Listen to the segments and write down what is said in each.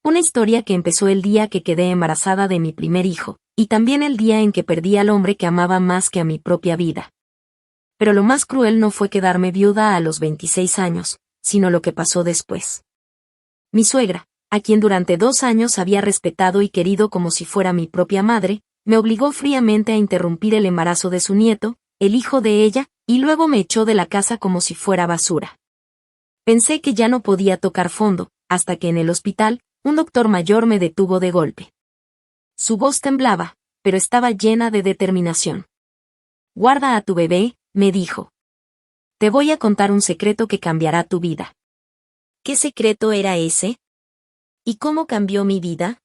Una historia que empezó el día que quedé embarazada de mi primer hijo, y también el día en que perdí al hombre que amaba más que a mi propia vida. Pero lo más cruel no fue quedarme viuda a los 26 años, sino lo que pasó después. Mi suegra, a quien durante 2 años había respetado y querido como si fuera mi propia madre, me obligó fríamente a interrumpir el embarazo de su nieto, el hijo de ella, y luego me echó de la casa como si fuera basura. Pensé que ya no podía tocar fondo, hasta que en el hospital, un doctor mayor me detuvo de golpe. Su voz temblaba, pero estaba llena de determinación. «Guarda a tu bebé», me dijo. «Te voy a contar un secreto que cambiará tu vida». ¿Qué secreto era ese? ¿Y cómo cambió mi vida?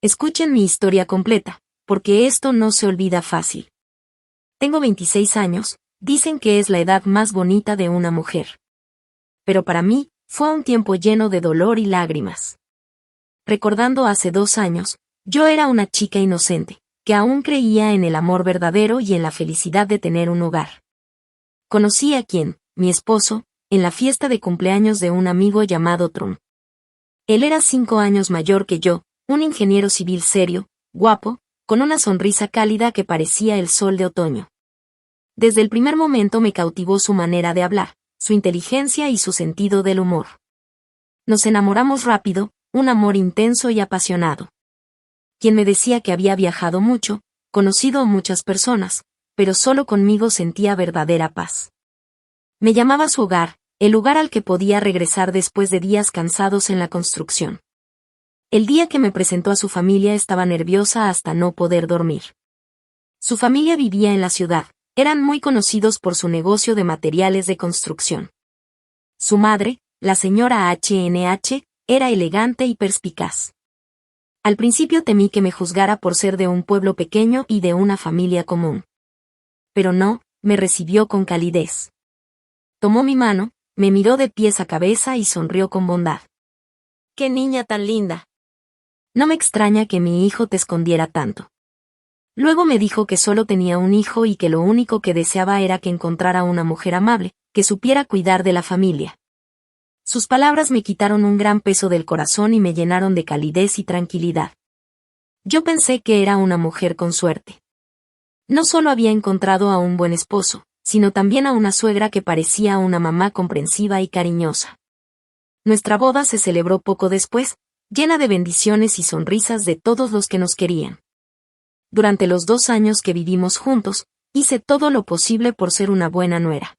Escuchen mi historia completa, porque esto no se olvida fácil. Tengo 26 años, dicen que es la edad más bonita de una mujer. Pero para mí, fue un tiempo lleno de dolor y lágrimas. Recordando hace 2 años, yo era una chica inocente, que aún creía en el amor verdadero y en la felicidad de tener un hogar. Conocí a quien, mi esposo, en la fiesta de cumpleaños de un amigo llamado Trump. Él era 5 años mayor que yo, un ingeniero civil serio, guapo, con una sonrisa cálida que parecía el sol de otoño. Desde el primer momento me cautivó su manera de hablar, su inteligencia y su sentido del humor. Nos enamoramos rápido, un amor intenso y apasionado. Quien me decía que había viajado mucho, conocido a muchas personas, pero solo conmigo sentía verdadera paz. Me llamaba su hogar, el lugar al que podía regresar después de días cansados en la construcción. El día que me presentó a su familia estaba nerviosa hasta no poder dormir. Su familia vivía en la ciudad, eran muy conocidos por su negocio de materiales de construcción. Su madre, la señora HNH, era elegante y perspicaz. Al principio temí que me juzgara por ser de un pueblo pequeño y de una familia común. Pero no, me recibió con calidez. Tomó mi mano, me miró de pies a cabeza y sonrió con bondad. ¡Qué niña tan linda! No me extraña que mi hijo te escondiera tanto. Luego me dijo que solo tenía un hijo y que lo único que deseaba era que encontrara una mujer amable, que supiera cuidar de la familia. Sus palabras me quitaron un gran peso del corazón y me llenaron de calidez y tranquilidad. Yo pensé que era una mujer con suerte. No solo había encontrado a un buen esposo, sino también a una suegra que parecía una mamá comprensiva y cariñosa. Nuestra boda se celebró poco después, llena de bendiciones y sonrisas de todos los que nos querían. Durante los 2 años que vivimos juntos, hice todo lo posible por ser una buena nuera.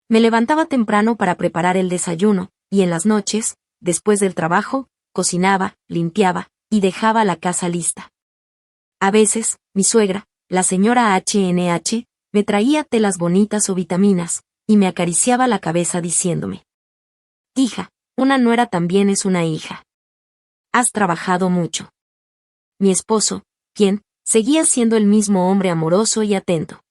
Me levantaba temprano para preparar el desayuno, y en las noches, después del trabajo, cocinaba, limpiaba, y dejaba la casa lista. A veces, mi suegra, la señora HNH, me traía telas bonitas o vitaminas, y me acariciaba la cabeza diciéndome: «Hija, una nuera también es una hija. Has trabajado mucho». Mi esposo, quien, seguía siendo el mismo hombre amoroso y atento.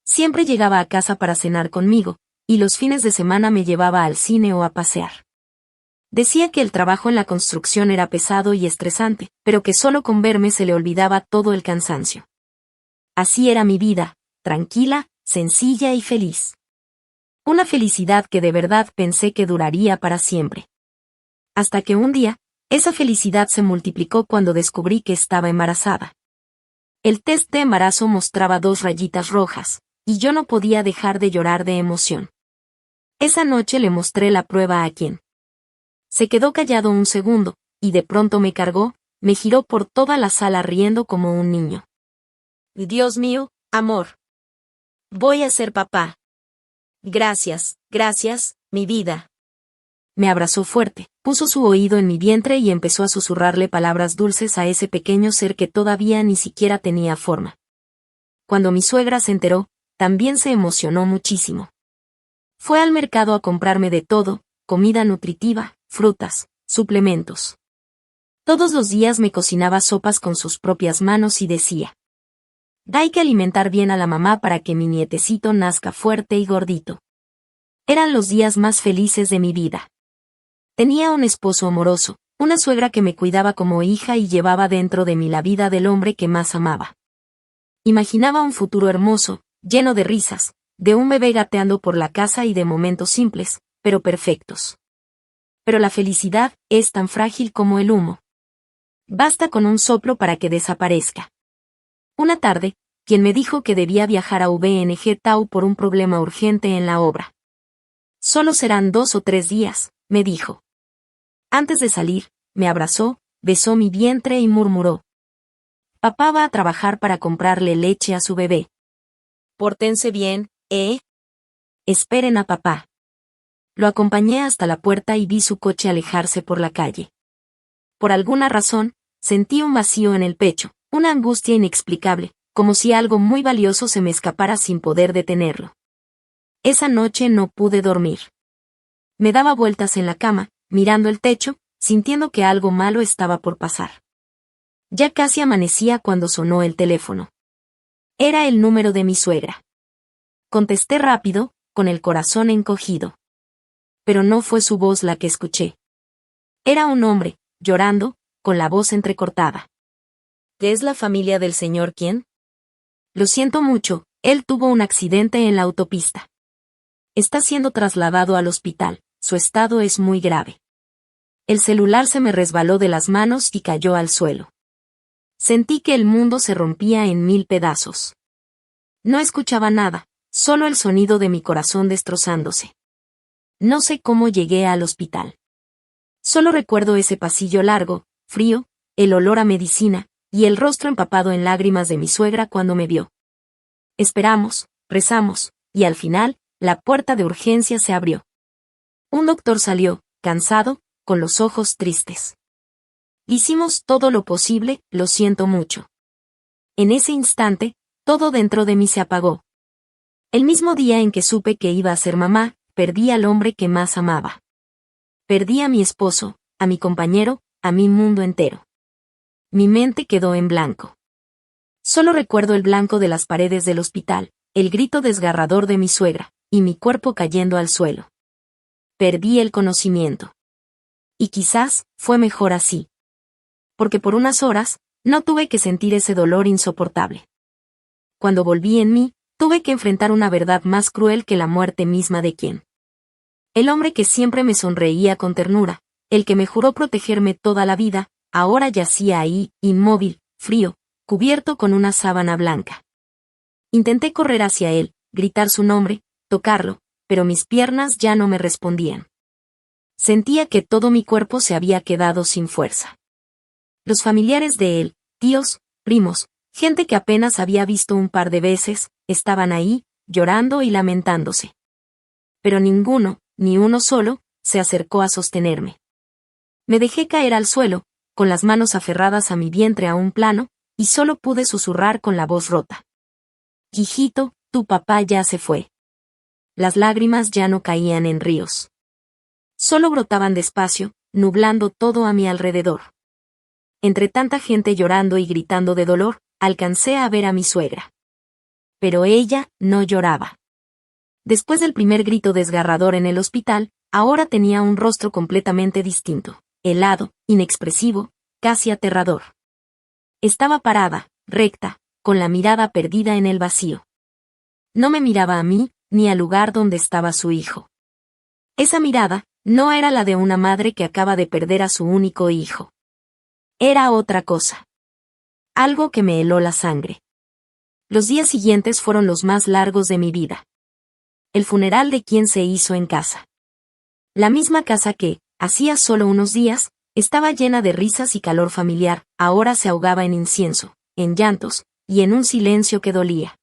Siempre llegaba a casa para cenar conmigo, y los fines de semana me llevaba al cine o a pasear. Decía que el trabajo en la construcción era pesado y estresante, pero que solo con verme se le olvidaba todo el cansancio. Así era mi vida, tranquila, sencilla y feliz. Una felicidad que de verdad pensé que duraría para siempre. Hasta que un día, esa felicidad se multiplicó cuando descubrí que estaba embarazada. El test de embarazo mostraba 2 rayitas rojas, y yo no podía dejar de llorar de emoción. Esa noche le mostré la prueba a quien. Se quedó callado un segundo, y de pronto me cargó, me giró por toda la sala riendo como un niño. Dios mío, amor. Voy a ser papá. Gracias, gracias, mi vida. Me abrazó fuerte, puso su oído en mi vientre y empezó a susurrarle palabras dulces a ese pequeño ser que todavía ni siquiera tenía forma. Cuando mi suegra se enteró, también se emocionó muchísimo. Fue al mercado a comprarme de todo, comida nutritiva, frutas, suplementos. Todos los días me cocinaba sopas con sus propias manos y decía: «Hay que alimentar bien a la mamá para que mi nietecito nazca fuerte y gordito». Eran los días más felices de mi vida. Tenía un esposo amoroso, una suegra que me cuidaba como hija y llevaba dentro de mí la vida del hombre que más amaba. Imaginaba un futuro hermoso, lleno de risas, de un bebé gateando por la casa y de momentos simples, pero perfectos. Pero la felicidad es tan frágil como el humo. Basta con un soplo para que desaparezca. Una tarde, quien me dijo que debía viajar a VNG Tau por un problema urgente en la obra. Solo serán 2 o 3 días, me dijo. Antes de salir, me abrazó, besó mi vientre y murmuró: papá va a trabajar para comprarle leche a su bebé. Pórtense bien, ¿eh? Esperen a papá. Lo acompañé hasta la puerta y vi su coche alejarse por la calle. Por alguna razón, sentí un vacío en el pecho, una angustia inexplicable, como si algo muy valioso se me escapara sin poder detenerlo. Esa noche no pude dormir. Me daba vueltas en la cama, mirando el techo, sintiendo que algo malo estaba por pasar. Ya casi amanecía cuando sonó el teléfono. Era el número de mi suegra. Contesté rápido, con el corazón encogido. Pero no fue su voz la que escuché. Era un hombre, llorando, con la voz entrecortada. ¿Es la familia del señor quién? Lo siento mucho, él tuvo un accidente en la autopista. Está siendo trasladado al hospital, su estado es muy grave. El celular se me resbaló de las manos y cayó al suelo. Sentí que el mundo se rompía en 1000 pedazos. No escuchaba nada, solo el sonido de mi corazón destrozándose. No sé cómo llegué al hospital. Solo recuerdo ese pasillo largo, frío, el olor a medicina, y el rostro empapado en lágrimas de mi suegra cuando me vio. Esperamos, rezamos, y al final, la puerta de urgencia se abrió. Un doctor salió, cansado, con los ojos tristes. Hicimos todo lo posible, lo siento mucho. En ese instante, todo dentro de mí se apagó. El mismo día en que supe que iba a ser mamá, perdí al hombre que más amaba. Perdí a mi esposo, a mi compañero, a mi mundo entero. Mi mente quedó en blanco. Solo recuerdo el blanco de las paredes del hospital, el grito desgarrador de mi suegra, y mi cuerpo cayendo al suelo. Perdí el conocimiento. Y quizás, fue mejor así. Porque por unas horas, no tuve que sentir ese dolor insoportable. Cuando volví en mí, tuve que enfrentar una verdad más cruel que la muerte misma de quien. El hombre que siempre me sonreía con ternura, el que me juró protegerme toda la vida, ahora yacía ahí, inmóvil, frío, cubierto con una sábana blanca. Intenté correr hacia él, gritar su nombre, tocarlo, pero mis piernas ya no me respondían. Sentía que todo mi cuerpo se había quedado sin fuerza. Los familiares de él, tíos, primos, gente que apenas había visto un par de veces, estaban ahí, llorando y lamentándose. Pero ninguno, ni uno solo, se acercó a sostenerme. Me dejé caer al suelo, con las manos aferradas a mi vientre a un plano, y solo pude susurrar con la voz rota: hijito, tu papá ya se fue. Las lágrimas ya no caían en ríos. Solo brotaban despacio, nublando todo a mi alrededor. Entre tanta gente llorando y gritando de dolor, alcancé a ver a mi suegra. Pero ella no lloraba. Después del primer grito desgarrador en el hospital, ahora tenía un rostro completamente distinto, helado, inexpresivo, casi aterrador. Estaba parada, recta, con la mirada perdida en el vacío. No me miraba a mí, ni al lugar donde estaba su hijo. Esa mirada, no era la de una madre que acaba de perder a su único hijo. Era otra cosa. Algo que me heló la sangre. Los días siguientes fueron los más largos de mi vida. El funeral de quien se hizo en casa. La misma casa que, hacía solo unos días, estaba llena de risas y calor familiar, ahora se ahogaba en incienso, en llantos, y en un silencio que dolía.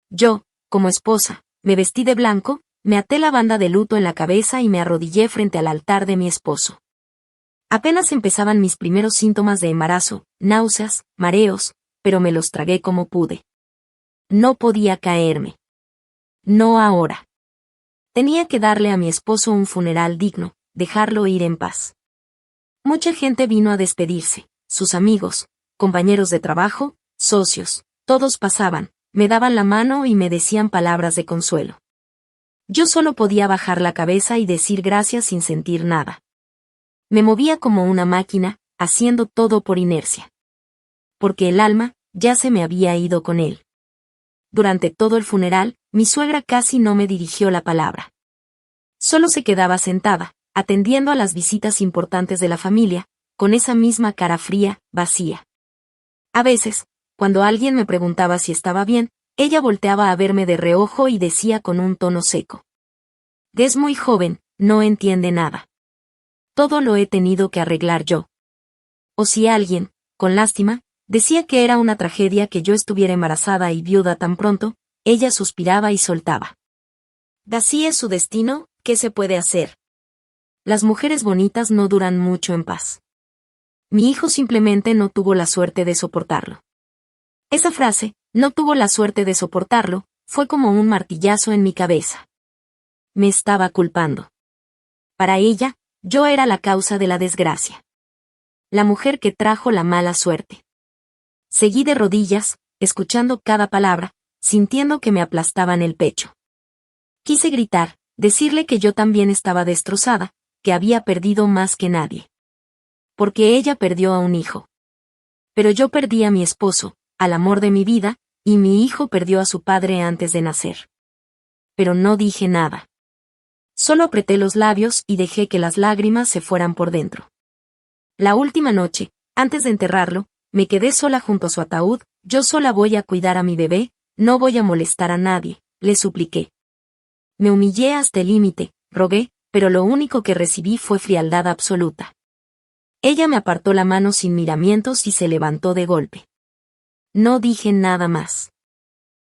Yo, como esposa, me vestí de blanco, me até la banda de luto en la cabeza y me arrodillé frente al altar de mi esposo. Apenas empezaban mis primeros síntomas de embarazo, náuseas, mareos, pero me los tragué como pude. No podía caerme. No ahora. Tenía que darle a mi esposo un funeral digno, dejarlo ir en paz. Mucha gente vino a despedirse, sus amigos, compañeros de trabajo, socios, todos pasaban, me daban la mano y me decían palabras de consuelo. Yo solo podía bajar la cabeza y decir gracias sin sentir nada. Me movía como una máquina, haciendo todo por inercia. Porque el alma, ya se me había ido con él. Durante todo el funeral, mi suegra casi no me dirigió la palabra. Solo se quedaba sentada, atendiendo a las visitas importantes de la familia, con esa misma cara fría, vacía. A veces, cuando alguien me preguntaba si estaba bien, ella volteaba a verme de reojo y decía con un tono seco: «Es muy joven, no entiende nada. Todo lo he tenido que arreglar yo». O si alguien, con lástima, decía que era una tragedia que yo estuviera embarazada y viuda tan pronto, ella suspiraba y soltaba: «Así es su destino, ¿qué se puede hacer?». Las mujeres bonitas no duran mucho en paz. Mi hijo simplemente no tuvo la suerte de soportarlo. Esa frase, «no tuvo la suerte de soportarlo», fue como un martillazo en mi cabeza. Me estaba culpando. Para ella, yo era la causa de la desgracia. La mujer que trajo la mala suerte. Seguí de rodillas, escuchando cada palabra, sintiendo que me aplastaban el pecho. Quise gritar, decirle que yo también estaba destrozada, que había perdido más que nadie. Porque ella perdió a un hijo. Pero yo perdí a mi esposo, al amor de mi vida, y mi hijo perdió a su padre antes de nacer. Pero no dije nada. Solo apreté los labios y dejé que las lágrimas se fueran por dentro. La última noche, antes de enterrarlo, me quedé sola junto a su ataúd. «Yo sola voy a cuidar a mi bebé, no voy a molestar a nadie», le supliqué. Me humillé hasta el límite, rogué, pero lo único que recibí fue frialdad absoluta. Ella me apartó la mano sin miramientos y se levantó de golpe. No dije nada más.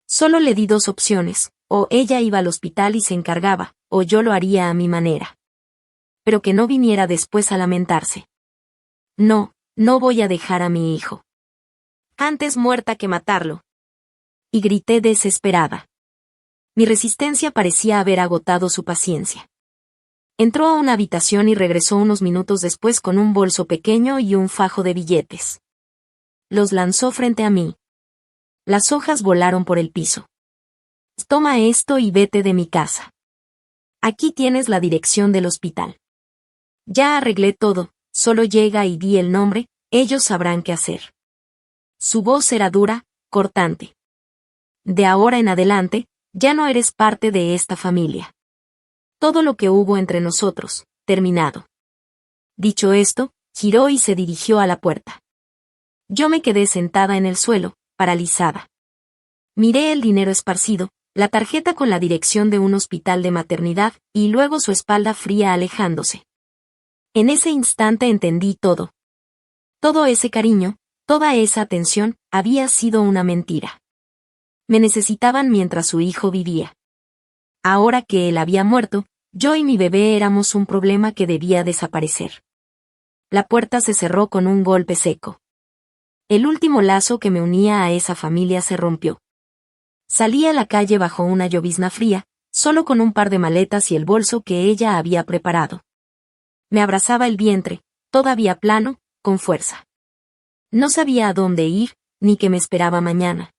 Solo le di dos opciones: o ella iba al hospital y se encargaba, o yo lo haría a mi manera. Pero que no viniera después a lamentarse. No, no voy a dejar a mi hijo. Antes muerta que matarlo. Y grité desesperada. Mi resistencia parecía haber agotado su paciencia. Entró a una habitación y regresó unos minutos después con un bolso pequeño y un fajo de billetes. Los lanzó frente a mí. Las hojas volaron por el piso. «Toma esto y vete de mi casa. Aquí tienes la dirección del hospital. Ya arreglé todo, solo llega y di el nombre, ellos sabrán qué hacer». Su voz era dura, cortante. «De ahora en adelante, ya no eres parte de esta familia. Todo lo que hubo entre nosotros, terminado». Dicho esto, giró y se dirigió a la puerta. Yo me quedé sentada en el suelo, paralizada. Miré el dinero esparcido, la tarjeta con la dirección de un hospital de maternidad, y luego su espalda fría alejándose. En ese instante entendí todo. Todo ese cariño, toda esa atención, había sido una mentira. Me necesitaban mientras su hijo vivía. Ahora que él había muerto, yo y mi bebé éramos un problema que debía desaparecer. La puerta se cerró con un golpe seco. El último lazo que me unía a esa familia se rompió. Salí a la calle bajo una llovizna fría, solo con un par de maletas y el bolso que ella había preparado. Me abrazaba el vientre, todavía plano, con fuerza. No sabía a dónde ir, ni qué me esperaba mañana.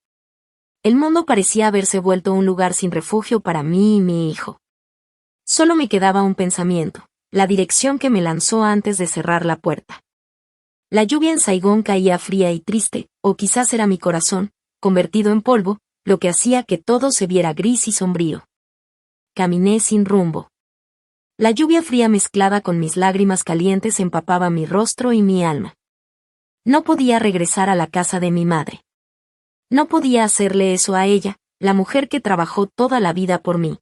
El mundo parecía haberse vuelto un lugar sin refugio para mí y mi hijo. Solo me quedaba un pensamiento, la dirección que me lanzó antes de cerrar la puerta. La lluvia en Saigón caía fría y triste, o quizás era mi corazón, convertido en polvo, lo que hacía que todo se viera gris y sombrío. Caminé sin rumbo. La lluvia fría mezclada con mis lágrimas calientes empapaba mi rostro y mi alma. No podía regresar a la casa de mi madre. No podía hacerle eso a ella, la mujer que trabajó toda la vida por mí.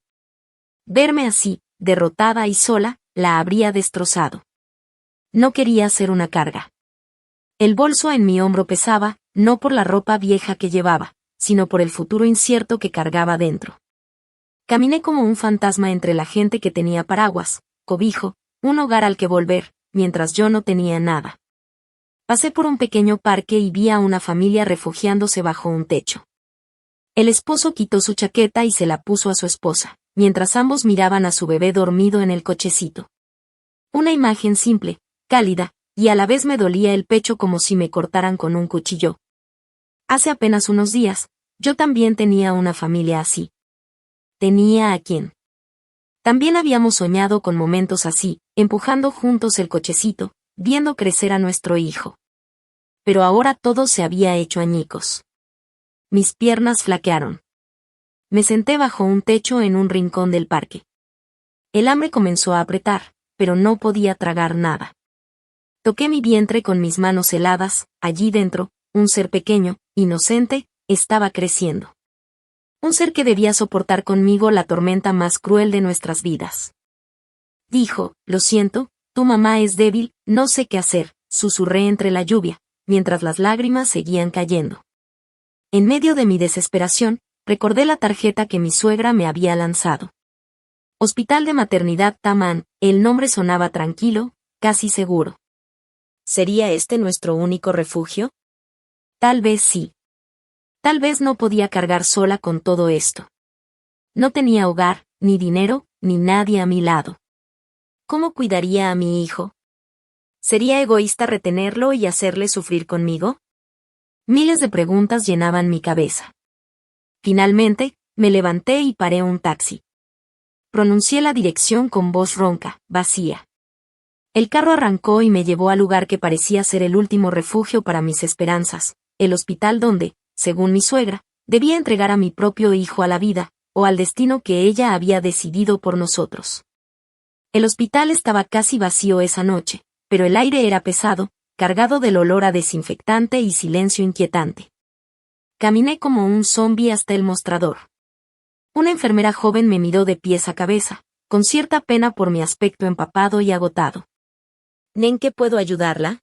Verme así, derrotada y sola, la habría destrozado. No quería ser una carga. El bolso en mi hombro pesaba, no por la ropa vieja que llevaba, sino por el futuro incierto que cargaba dentro. Caminé como un fantasma entre la gente que tenía paraguas, cobijo, un hogar al que volver, mientras yo no tenía nada. Pasé por un pequeño parque y vi a una familia refugiándose bajo un techo. El esposo quitó su chaqueta y se la puso a su esposa, mientras ambos miraban a su bebé dormido en el cochecito. Una imagen simple, cálida, y a la vez me dolía el pecho como si me cortaran con un cuchillo. Hace apenas unos días, yo también tenía una familia así. Tenía a quien. También habíamos soñado con momentos así, empujando juntos el cochecito, viendo crecer a nuestro hijo. Pero ahora todo se había hecho añicos. Mis piernas flaquearon. Me senté bajo un techo en un rincón del parque. El hambre comenzó a apretar, pero no podía tragar nada. Toqué mi vientre con mis manos heladas, allí dentro, un ser pequeño, inocente, estaba creciendo. Un ser que debía soportar conmigo la tormenta más cruel de nuestras vidas. Dijo, lo siento, tu mamá es débil, no sé qué hacer, susurré entre la lluvia, mientras las lágrimas seguían cayendo. En medio de mi desesperación, recordé la tarjeta que mi suegra me había lanzado. Hospital de Maternidad Tamán, el nombre sonaba tranquilo, casi seguro. ¿Sería este nuestro único refugio? Tal vez sí. Tal vez no podía cargar sola con todo esto. No tenía hogar, ni dinero, ni nadie a mi lado. ¿Cómo cuidaría a mi hijo? ¿Sería egoísta retenerlo y hacerle sufrir conmigo? Miles de preguntas llenaban mi cabeza. Finalmente, me levanté y paré un taxi. Pronuncié la dirección con voz ronca, vacía. El carro arrancó y me llevó al lugar que parecía ser el último refugio para mis esperanzas, el hospital donde, según mi suegra, debía entregar a mi propio hijo a la vida, o al destino que ella había decidido por nosotros. El hospital estaba casi vacío esa noche, pero el aire era pesado, cargado del olor a desinfectante y silencio inquietante. Caminé como un zombi hasta el mostrador. Una enfermera joven me miró de pies a cabeza, con cierta pena por mi aspecto empapado y agotado. ¿En qué puedo ayudarla?,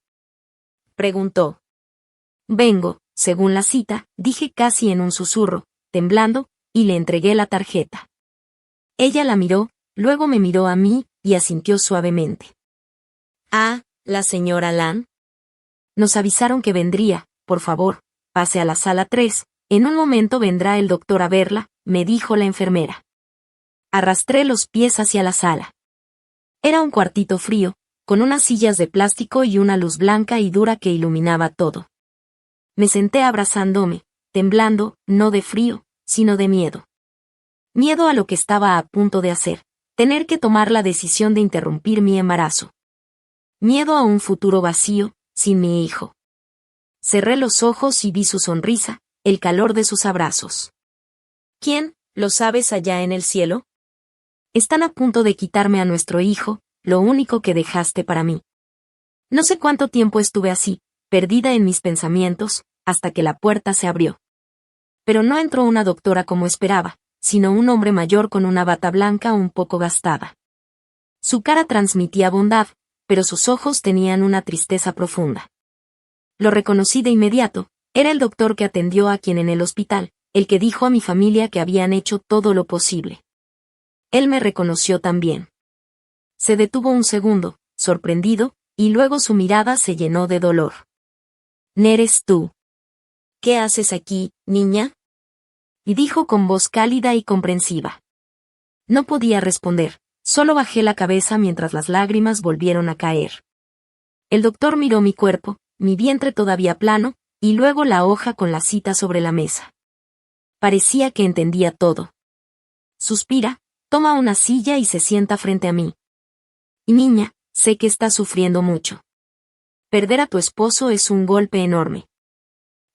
preguntó. Vengo, según la cita, dije casi en un susurro, temblando, y le entregué la tarjeta. Ella la miró, luego me miró a mí, y asintió suavemente. Ah, ¿la señora Lan? Nos avisaron que vendría, por favor, pase a la sala 3, en un momento vendrá el doctor a verla, me dijo la enfermera. Arrastré los pies hacia la sala. Era un cuartito frío, con unas sillas de plástico y una luz blanca y dura que iluminaba todo. Me senté abrazándome, temblando, no de frío, sino de miedo. Miedo a lo que estaba a punto de hacer, tener que tomar la decisión de interrumpir mi embarazo. Miedo a un futuro vacío, sin mi hijo. Cerré los ojos y vi su sonrisa, el calor de sus abrazos. ¿Quién, lo sabes allá en el cielo? Están a punto de quitarme a nuestro hijo, lo único que dejaste para mí. No sé cuánto tiempo estuve así, perdida en mis pensamientos, hasta que la puerta se abrió. Pero no entró una doctora como esperaba, sino un hombre mayor con una bata blanca un poco gastada. Su cara transmitía bondad, pero sus ojos tenían una tristeza profunda. Lo reconocí de inmediato, era el doctor que atendió a quien en el hospital, el que dijo a mi familia que habían hecho todo lo posible. Él me reconoció también. Se detuvo un segundo, sorprendido, y luego su mirada se llenó de dolor. ¿Eres tú? ¿Qué haces aquí, niña?, y dijo con voz cálida y comprensiva. No podía responder, solo bajé la cabeza mientras las lágrimas volvieron a caer. El doctor miró mi cuerpo, mi vientre todavía plano, y luego la hoja con la cita sobre la mesa. Parecía que entendía todo. Suspira, toma una silla y se sienta frente a mí. Y niña, sé que estás sufriendo mucho. Perder a tu esposo es un golpe enorme.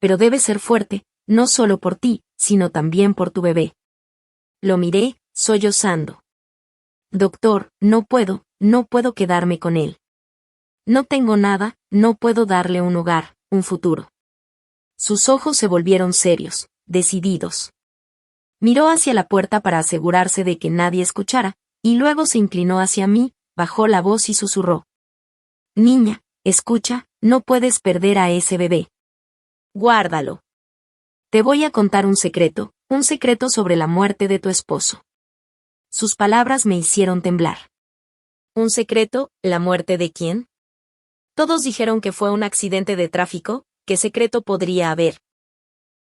Pero debes ser fuerte, no solo por ti, sino también por tu bebé. Lo miré, sollozando. Doctor, no puedo quedarme con él. No tengo nada, no puedo darle un hogar, un futuro. Sus ojos se volvieron serios, decididos. Miró hacia la puerta para asegurarse de que nadie escuchara, y luego se inclinó hacia mí, bajó la voz y susurró. Niña, escucha, no puedes perder a ese bebé. Guárdalo. Te voy a contar un secreto sobre la muerte de tu esposo. Sus palabras me hicieron temblar. ¿Un secreto? ¿La muerte de quién? Todos dijeron que fue un accidente de tráfico, ¿qué secreto podría haber?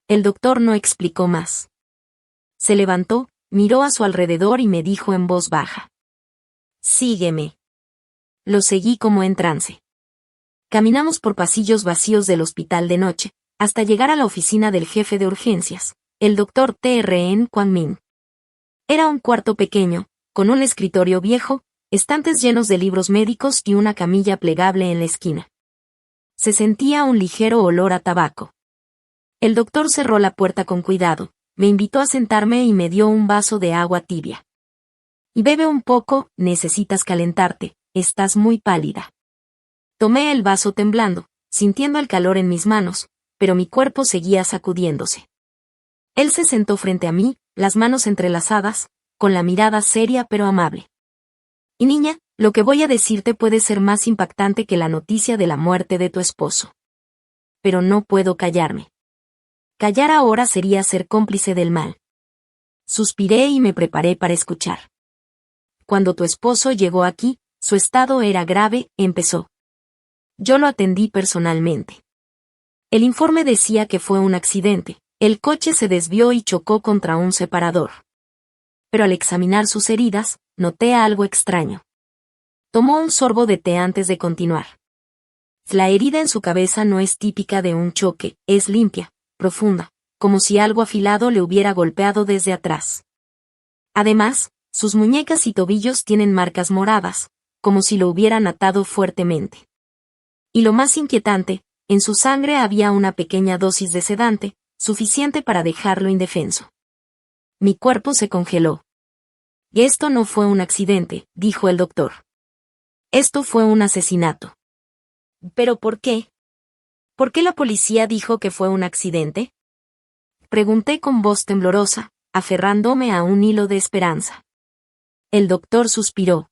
El doctor no explicó más. Se levantó, miró a su alrededor y me dijo en voz baja. Sígueme. Lo seguí como en trance. Caminamos por pasillos vacíos del hospital de noche, hasta llegar a la oficina del jefe de urgencias, el doctor Trn Quang Minh. Era un cuarto pequeño, con un escritorio viejo, estantes llenos de libros médicos y una camilla plegable en la esquina. Se sentía un ligero olor a tabaco. El doctor cerró la puerta con cuidado, me invitó a sentarme y me dio un vaso de agua tibia. Bebe un poco, necesitas calentarte, estás muy pálida. Tomé el vaso temblando, sintiendo el calor en mis manos, pero mi cuerpo seguía sacudiéndose. Él se sentó frente a mí, las manos entrelazadas, con la mirada seria pero amable. Y niña, lo que voy a decirte puede ser más impactante que la noticia de la muerte de tu esposo. Pero no puedo callarme. Callar ahora sería ser cómplice del mal. Suspiré y me preparé para escuchar. Cuando tu esposo llegó aquí, su estado era grave, empezó. Yo lo atendí personalmente. El informe decía que fue un accidente, el coche se desvió y chocó contra un separador. Pero al examinar sus heridas, noté algo extraño. Tomó un sorbo de té antes de continuar. La herida en su cabeza no es típica de un choque, es limpia, profunda, como si algo afilado le hubiera golpeado desde atrás. Además, sus muñecas y tobillos tienen marcas moradas, como si lo hubieran atado fuertemente. Y lo más inquietante, en su sangre había una pequeña dosis de sedante, suficiente para dejarlo indefenso. Mi cuerpo se congeló. Y esto no fue un accidente, dijo el doctor. Esto fue un asesinato. ¿Pero por qué? ¿Por qué la policía dijo que fue un accidente? Pregunté con voz temblorosa, aferrándome a un hilo de esperanza. El doctor suspiró.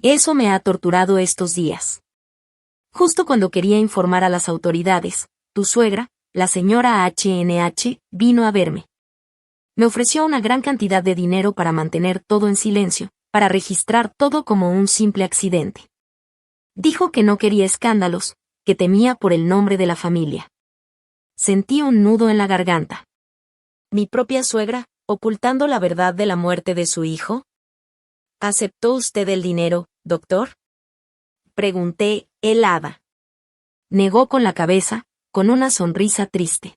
Eso me ha torturado estos días. Justo cuando quería informar a las autoridades, tu suegra, la señora HNH, vino a verme. Me ofreció una gran cantidad de dinero para mantener todo en silencio, para registrar todo como un simple accidente. Dijo que no quería escándalos, que temía por el nombre de la familia. Sentí un nudo en la garganta. ¿Mi propia suegra, ocultando la verdad de la muerte de su hijo? ¿Aceptó usted el dinero, doctor? Pregunté, helada. Negó con la cabeza, con una sonrisa triste.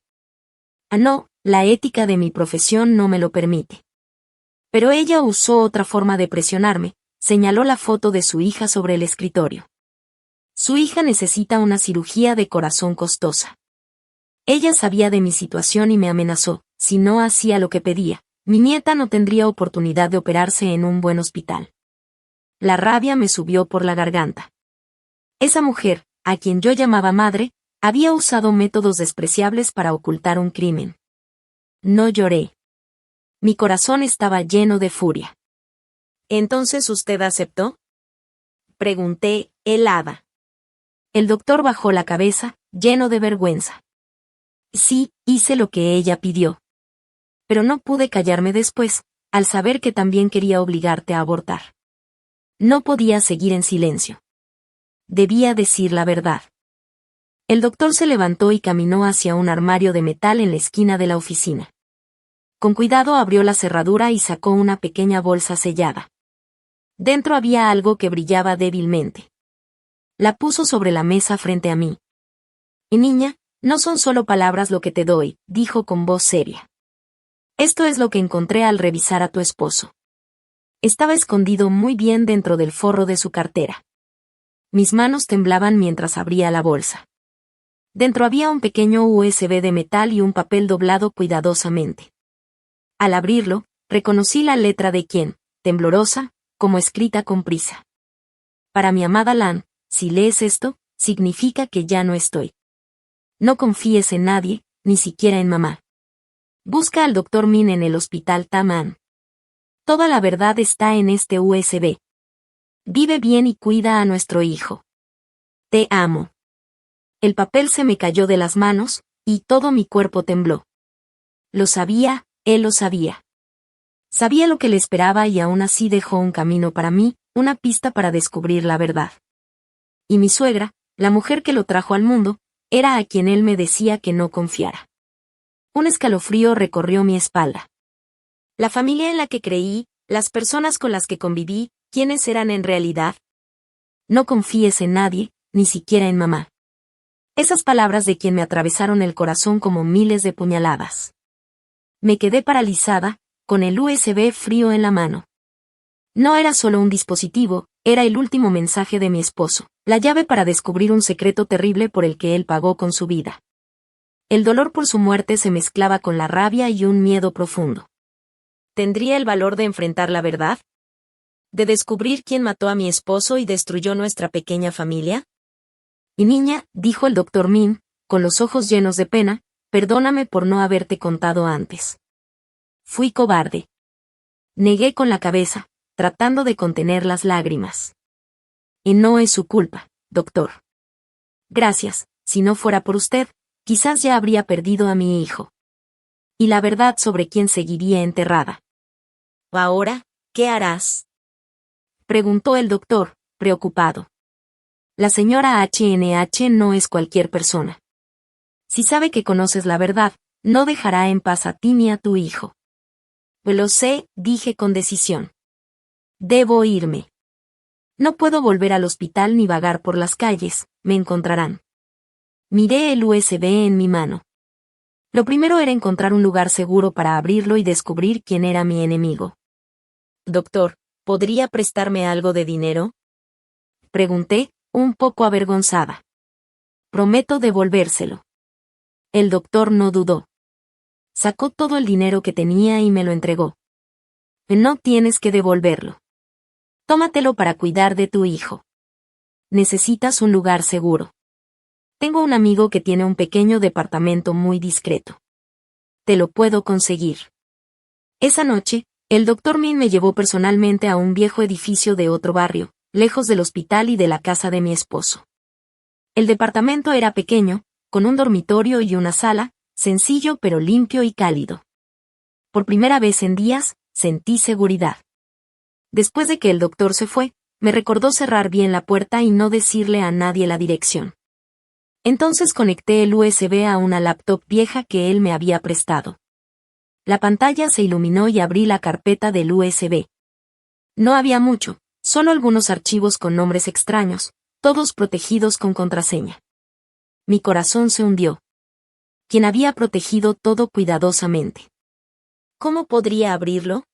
Ah, no, la ética de mi profesión no me lo permite. Pero ella usó otra forma de presionarme, señaló la foto de su hija sobre el escritorio. Su hija necesita una cirugía de corazón costosa. Ella sabía de mi situación y me amenazó, si no hacía lo que pedía, mi nieta no tendría oportunidad de operarse en un buen hospital. La rabia me subió por la garganta. Esa mujer, a quien yo llamaba madre, había usado métodos despreciables para ocultar un crimen. No lloré. Mi corazón estaba lleno de furia. ¿Entonces usted aceptó? Pregunté, helada. El doctor bajó la cabeza, lleno de vergüenza. Sí, hice lo que ella pidió. Pero no pude callarme después, al saber que también quería obligarte a abortar. No podía seguir en silencio. Debía decir la verdad. El doctor se levantó y caminó hacia un armario de metal en la esquina de la oficina. Con cuidado abrió la cerradura y sacó una pequeña bolsa sellada. Dentro había algo que brillaba débilmente. La puso sobre la mesa frente a mí. Y niña, no son solo palabras lo que te doy, dijo con voz seria. Esto es lo que encontré al revisar a tu esposo. Estaba escondido muy bien dentro del forro de su cartera. Mis manos temblaban mientras abría la bolsa. Dentro había un pequeño USB de metal y un papel doblado cuidadosamente. Al abrirlo, reconocí la letra de quién, temblorosa, como escrita con prisa. Para mi amada Lan, si lees esto, significa que ya no estoy. No confíes en nadie, ni siquiera en mamá. Busca al Dr. Min en el hospital Taman. Toda la verdad está en este USB. Vive bien y cuida a nuestro hijo. Te amo. El papel se me cayó de las manos, y todo mi cuerpo tembló. Lo sabía, él lo sabía. Sabía lo que le esperaba y aún así dejó un camino para mí, una pista para descubrir la verdad. Y mi suegra, la mujer que lo trajo al mundo, era a quien él me decía que no confiara. Un escalofrío recorrió mi espalda. La familia en la que creí, las personas con las que conviví, ¿quiénes eran en realidad? No confíes en nadie, ni siquiera en mamá. Esas palabras de quien me atravesaron el corazón como miles de puñaladas. Me quedé paralizada, con el USB frío en la mano. No era solo un dispositivo, era el último mensaje de mi esposo, la llave para descubrir un secreto terrible por el que él pagó con su vida. El dolor por su muerte se mezclaba con la rabia y un miedo profundo. ¿Tendría el valor de enfrentar la verdad? ¿De descubrir quién mató a mi esposo y destruyó nuestra pequeña familia? Y niña, dijo el doctor Min, con los ojos llenos de pena, perdóname por no haberte contado antes. Fui cobarde. Negué con la cabeza, tratando de contener las lágrimas. Y no es su culpa, doctor. Gracias, si no fuera por usted, quizás ya habría perdido a mi hijo. Y la verdad sobre quién seguiría enterrada. ¿Ahora, qué harás? Preguntó el doctor, preocupado. La señora HNH no es cualquier persona. Si sabe que conoces la verdad, no dejará en paz a ti ni a tu hijo. Pues lo sé, dije con decisión. Debo irme. No puedo volver al hospital ni vagar por las calles, me encontrarán. Miré el USB en mi mano. Lo primero era encontrar un lugar seguro para abrirlo y descubrir quién era mi enemigo. Doctor, ¿podría prestarme algo de dinero? Pregunté, un poco avergonzada. Prometo devolvérselo. El doctor no dudó. Sacó todo el dinero que tenía y me lo entregó. No tienes que devolverlo. Tómatelo para cuidar de tu hijo. Necesitas un lugar seguro. Tengo un amigo que tiene un pequeño departamento muy discreto. Te lo puedo conseguir. Esa noche, el doctor Min me llevó personalmente a un viejo edificio de otro barrio, lejos del hospital y de la casa de mi esposo. El departamento era pequeño, con un dormitorio y una sala, sencillo pero limpio y cálido. Por primera vez en días, sentí seguridad. Después de que el doctor se fue, me recordó cerrar bien la puerta y no decirle a nadie la dirección. Entonces conecté el USB a una laptop vieja que él me había prestado. La pantalla se iluminó y abrí la carpeta del USB. No había mucho, solo algunos archivos con nombres extraños, todos protegidos con contraseña. Mi corazón se hundió. Quien había protegido todo cuidadosamente. ¿Cómo podría abrirlo?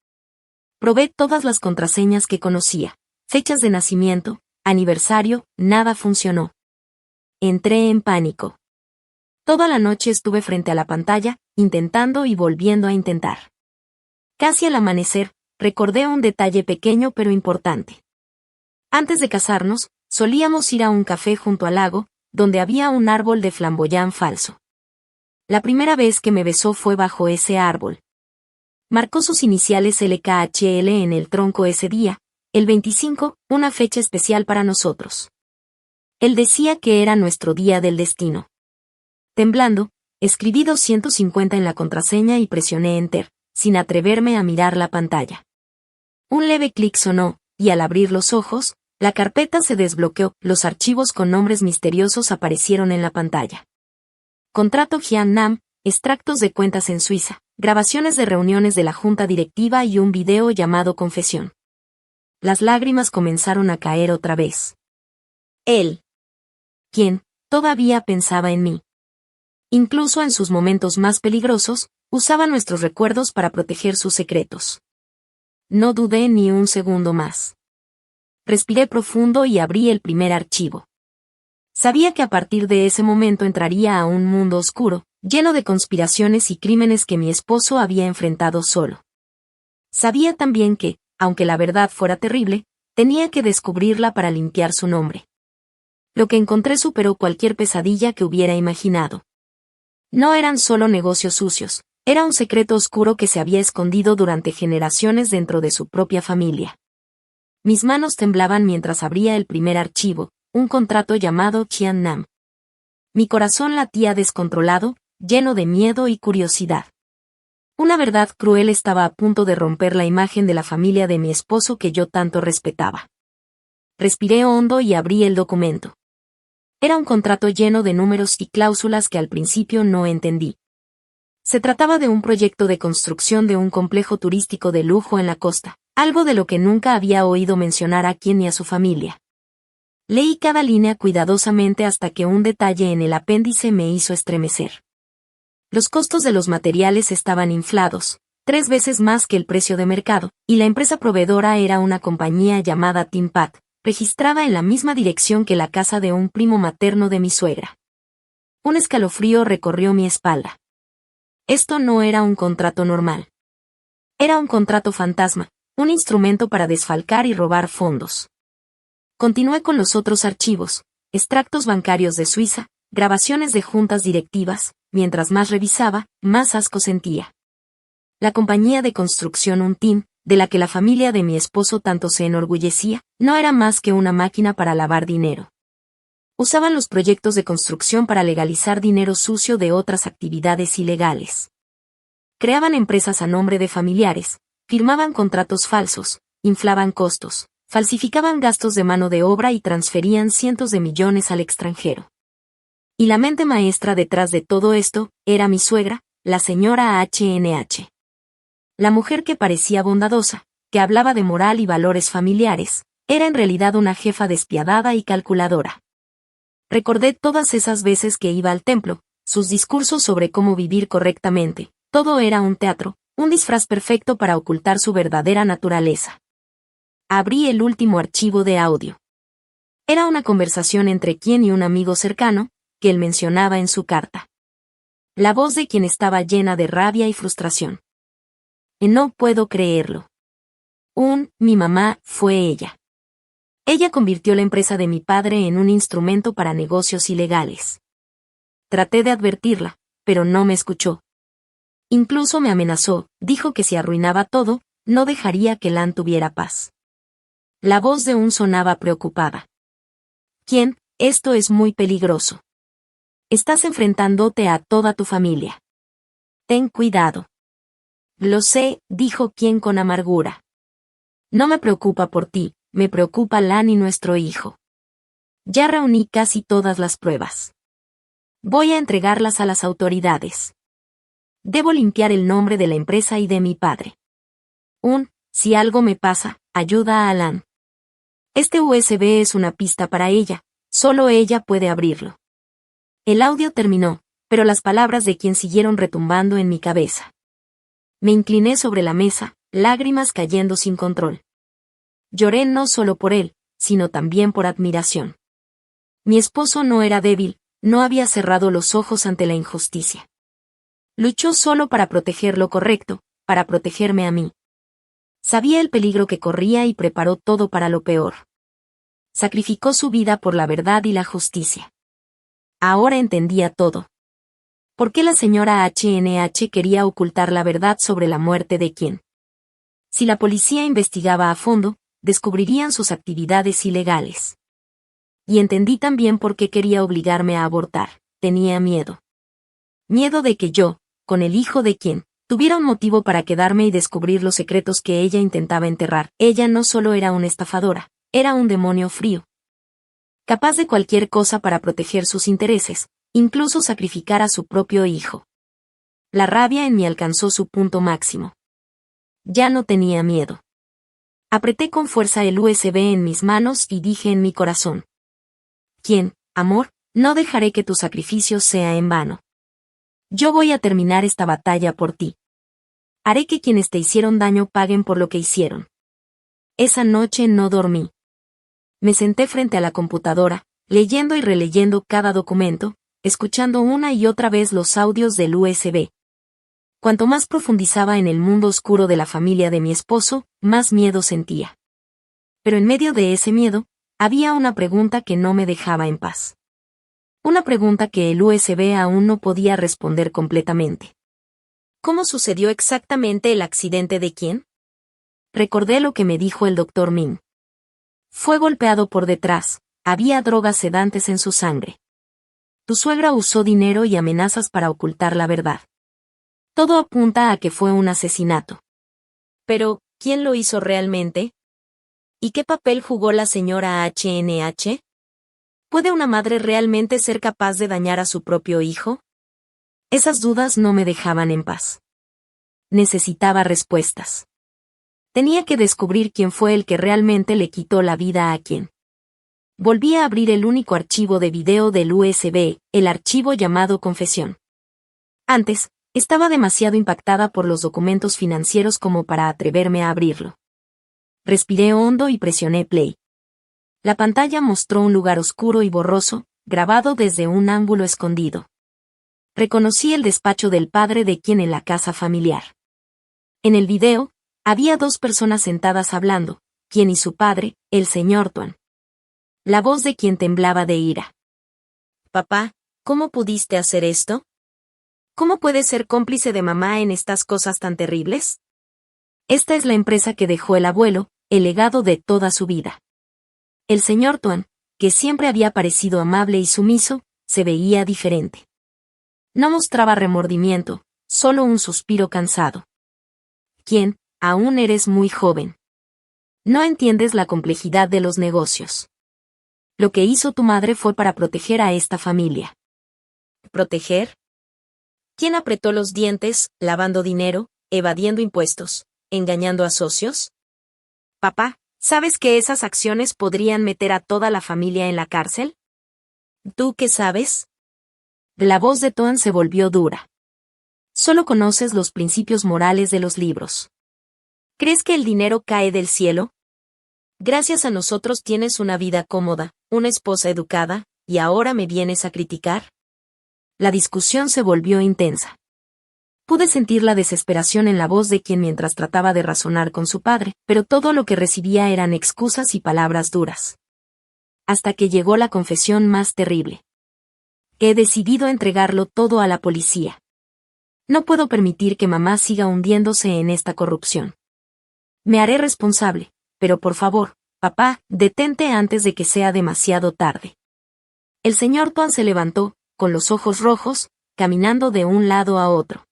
Probé todas las contraseñas que conocía, fechas de nacimiento, aniversario, nada funcionó. Entré en pánico. Toda la noche estuve frente a la pantalla, intentando y volviendo a intentar. Casi al amanecer, recordé un detalle pequeño pero importante. Antes de casarnos, solíamos ir a un café junto al lago, donde había un árbol de flamboyán falso. La primera vez que me besó fue bajo ese árbol. Marcó sus iniciales LKHL en el tronco ese día, el 25, una fecha especial para nosotros. Él decía que era nuestro día del destino. Temblando, escribí 250 en la contraseña y presioné Enter, sin atreverme a mirar la pantalla. Un leve clic sonó, y al abrir los ojos, la carpeta se desbloqueó, los archivos con nombres misteriosos aparecieron en la pantalla. Contrato Hyun-nam, extractos de cuentas en Suiza, grabaciones de reuniones de la junta directiva y un video llamado Confesión. Las lágrimas comenzaron a caer otra vez. Él. Quien, todavía pensaba en mí. Incluso en sus momentos más peligrosos, usaba nuestros recuerdos para proteger sus secretos. No dudé ni un segundo más. Respiré profundo y abrí el primer archivo. Sabía que a partir de ese momento entraría a un mundo oscuro, lleno de conspiraciones y crímenes que mi esposo había enfrentado solo. Sabía también que, aunque la verdad fuera terrible, tenía que descubrirla para limpiar su nombre. Lo que encontré superó cualquier pesadilla que hubiera imaginado. No eran solo negocios sucios, era un secreto oscuro que se había escondido durante generaciones dentro de su propia familia. Mis manos temblaban mientras abría el primer archivo, un contrato llamado Hyun-nam. Mi corazón latía descontrolado, lleno de miedo y curiosidad. Una verdad cruel estaba a punto de romper la imagen de la familia de mi esposo que yo tanto respetaba. Respiré hondo y abrí el documento. Era un contrato lleno de números y cláusulas que al principio no entendí. Se trataba de un proyecto de construcción de un complejo turístico de lujo en la costa, algo de lo que nunca había oído mencionar a quien ni a su familia. Leí cada línea cuidadosamente hasta que un detalle en el apéndice me hizo estremecer. Los costos de los materiales estaban inflados, 3 veces más que el precio de mercado, y la empresa proveedora era una compañía llamada Timpat, registrada en la misma dirección que la casa de un primo materno de mi suegra. Un escalofrío recorrió mi espalda. Esto no era un contrato normal. Era un contrato fantasma, Un instrumento para desfalcar y robar fondos. Continué con los otros archivos, extractos bancarios de Suiza, grabaciones de juntas directivas. Mientras más revisaba, más asco sentía. La compañía de construcción Untim, de la que la familia de mi esposo tanto se enorgullecía, no era más que una máquina para lavar dinero. Usaban los proyectos de construcción para legalizar dinero sucio de otras actividades ilegales. Creaban empresas a nombre de familiares, firmaban contratos falsos, inflaban costos, falsificaban gastos de mano de obra y transferían cientos de millones al extranjero. Y la mente maestra detrás de todo esto era mi suegra, la señora HNH. La mujer que parecía bondadosa, que hablaba de moral y valores familiares, era en realidad una jefa despiadada y calculadora. Recordé todas esas veces que iba al templo, sus discursos sobre cómo vivir correctamente. Todo era un teatro, un disfraz perfecto para ocultar su verdadera naturaleza. Abrí el último archivo de audio. Era una conversación entre quien y un amigo cercano, que él mencionaba en su carta. La voz de quien estaba llena de rabia y frustración. No puedo creerlo. Mi mamá fue ella. Ella convirtió la empresa de mi padre en un instrumento para negocios ilegales. Traté de advertirla, pero no me escuchó. Incluso me amenazó, dijo que si arruinaba todo, no dejaría que Lan tuviera paz. La voz de sonaba preocupada. ¿Quién? Esto es muy peligroso. Estás enfrentándote a toda tu familia. Ten cuidado. Lo sé, dijo quien con amargura. No me preocupa por ti, me preocupa Lan y nuestro hijo. Ya reuní casi todas las pruebas. Voy a entregarlas a las autoridades. Debo limpiar el nombre de la empresa y de mi padre. Si algo me pasa, ayuda a Lan. Este USB es una pista para ella, solo ella puede abrirlo. El audio terminó, pero las palabras de quien siguieron retumbando en mi cabeza. Me incliné sobre la mesa, lágrimas cayendo sin control. Lloré no solo por él, sino también por admiración. Mi esposo no era débil, no había cerrado los ojos ante la injusticia. Luchó solo para proteger lo correcto, para protegerme a mí. Sabía el peligro que corría y preparó todo para lo peor. Sacrificó su vida por la verdad y la justicia. Ahora entendía todo. ¿Por qué la señora HNH quería ocultar la verdad sobre la muerte de quién? Si la policía investigaba a fondo, descubrirían sus actividades ilegales. Y entendí también por qué quería obligarme a abortar. Tenía miedo. Miedo de que yo, con el hijo de quien, tuviera un motivo para quedarme y descubrir los secretos que ella intentaba enterrar. Ella no solo era una estafadora, era un demonio frío. Capaz de cualquier cosa para proteger sus intereses, incluso sacrificar a su propio hijo. La rabia en mí alcanzó su punto máximo. Ya no tenía miedo. Apreté con fuerza el USB en mis manos y dije en mi corazón. ¿Quién, amor? No dejaré que tu sacrificio sea en vano. Yo voy a terminar esta batalla por ti. Haré que quienes te hicieron daño paguen por lo que hicieron. Esa noche no dormí. Me senté frente a la computadora, leyendo y releyendo cada documento, escuchando una y otra vez los audios del USB. Cuanto más profundizaba en el mundo oscuro de la familia de mi esposo, más miedo sentía. Pero en medio de ese miedo, había una pregunta que no me dejaba en paz. Una pregunta que el USB aún no podía responder completamente. ¿Cómo sucedió exactamente el accidente de quién? Recordé lo que me dijo el Dr. Ming. Fue golpeado por detrás, había drogas sedantes en su sangre. Tu suegra usó dinero y amenazas para ocultar la verdad. Todo apunta a que fue un asesinato. Pero, ¿quién lo hizo realmente? ¿Y qué papel jugó la señora HNH? ¿Puede una madre realmente ser capaz de dañar a su propio hijo? Esas dudas no me dejaban en paz. Necesitaba respuestas. Tenía que descubrir quién fue el que realmente le quitó la vida a quién. Volví a abrir el único archivo de video del USB, el archivo llamado Confesión. Antes, estaba demasiado impactada por los documentos financieros como para atreverme a abrirlo. Respiré hondo y presioné play. La pantalla mostró un lugar oscuro y borroso, grabado desde un ángulo escondido. Reconocí el despacho del padre de quien en la casa familiar. En el video, Había dos personas sentadas hablando, quien y su padre, el señor Tuan. La voz de quien temblaba de ira. Papá, ¿cómo pudiste hacer esto? ¿Cómo puedes ser cómplice de mamá en estas cosas tan terribles? Esta es la empresa que dejó el abuelo, el legado de toda su vida. El señor Tuan, que siempre había parecido amable y sumiso, se veía diferente. No mostraba remordimiento, solo un suspiro cansado. ¿Quién? Aún eres muy joven. No entiendes la complejidad de los negocios. Lo que hizo tu madre fue para proteger a esta familia. ¿Proteger? ¿Quién apretó los dientes, lavando dinero, evadiendo impuestos, engañando a socios? Papá, ¿sabes que esas acciones podrían meter a toda la familia en la cárcel? ¿Tú qué sabes? La voz de Tuan se volvió dura. Solo conoces los principios morales de los libros. ¿Crees que el dinero cae del cielo? Gracias a nosotros tienes una vida cómoda, una esposa educada, ¿y ahora me vienes a criticar? La discusión se volvió intensa. Pude sentir la desesperación en la voz de quien mientras trataba de razonar con su padre, pero todo lo que recibía eran excusas y palabras duras. Hasta que llegó la confesión más terrible. He decidido entregarlo todo a la policía. No puedo permitir que mamá siga hundiéndose en esta corrupción. Me haré responsable, pero por favor, papá, detente antes de que sea demasiado tarde. El señor Tuan se levantó, con los ojos rojos, caminando de un lado a otro.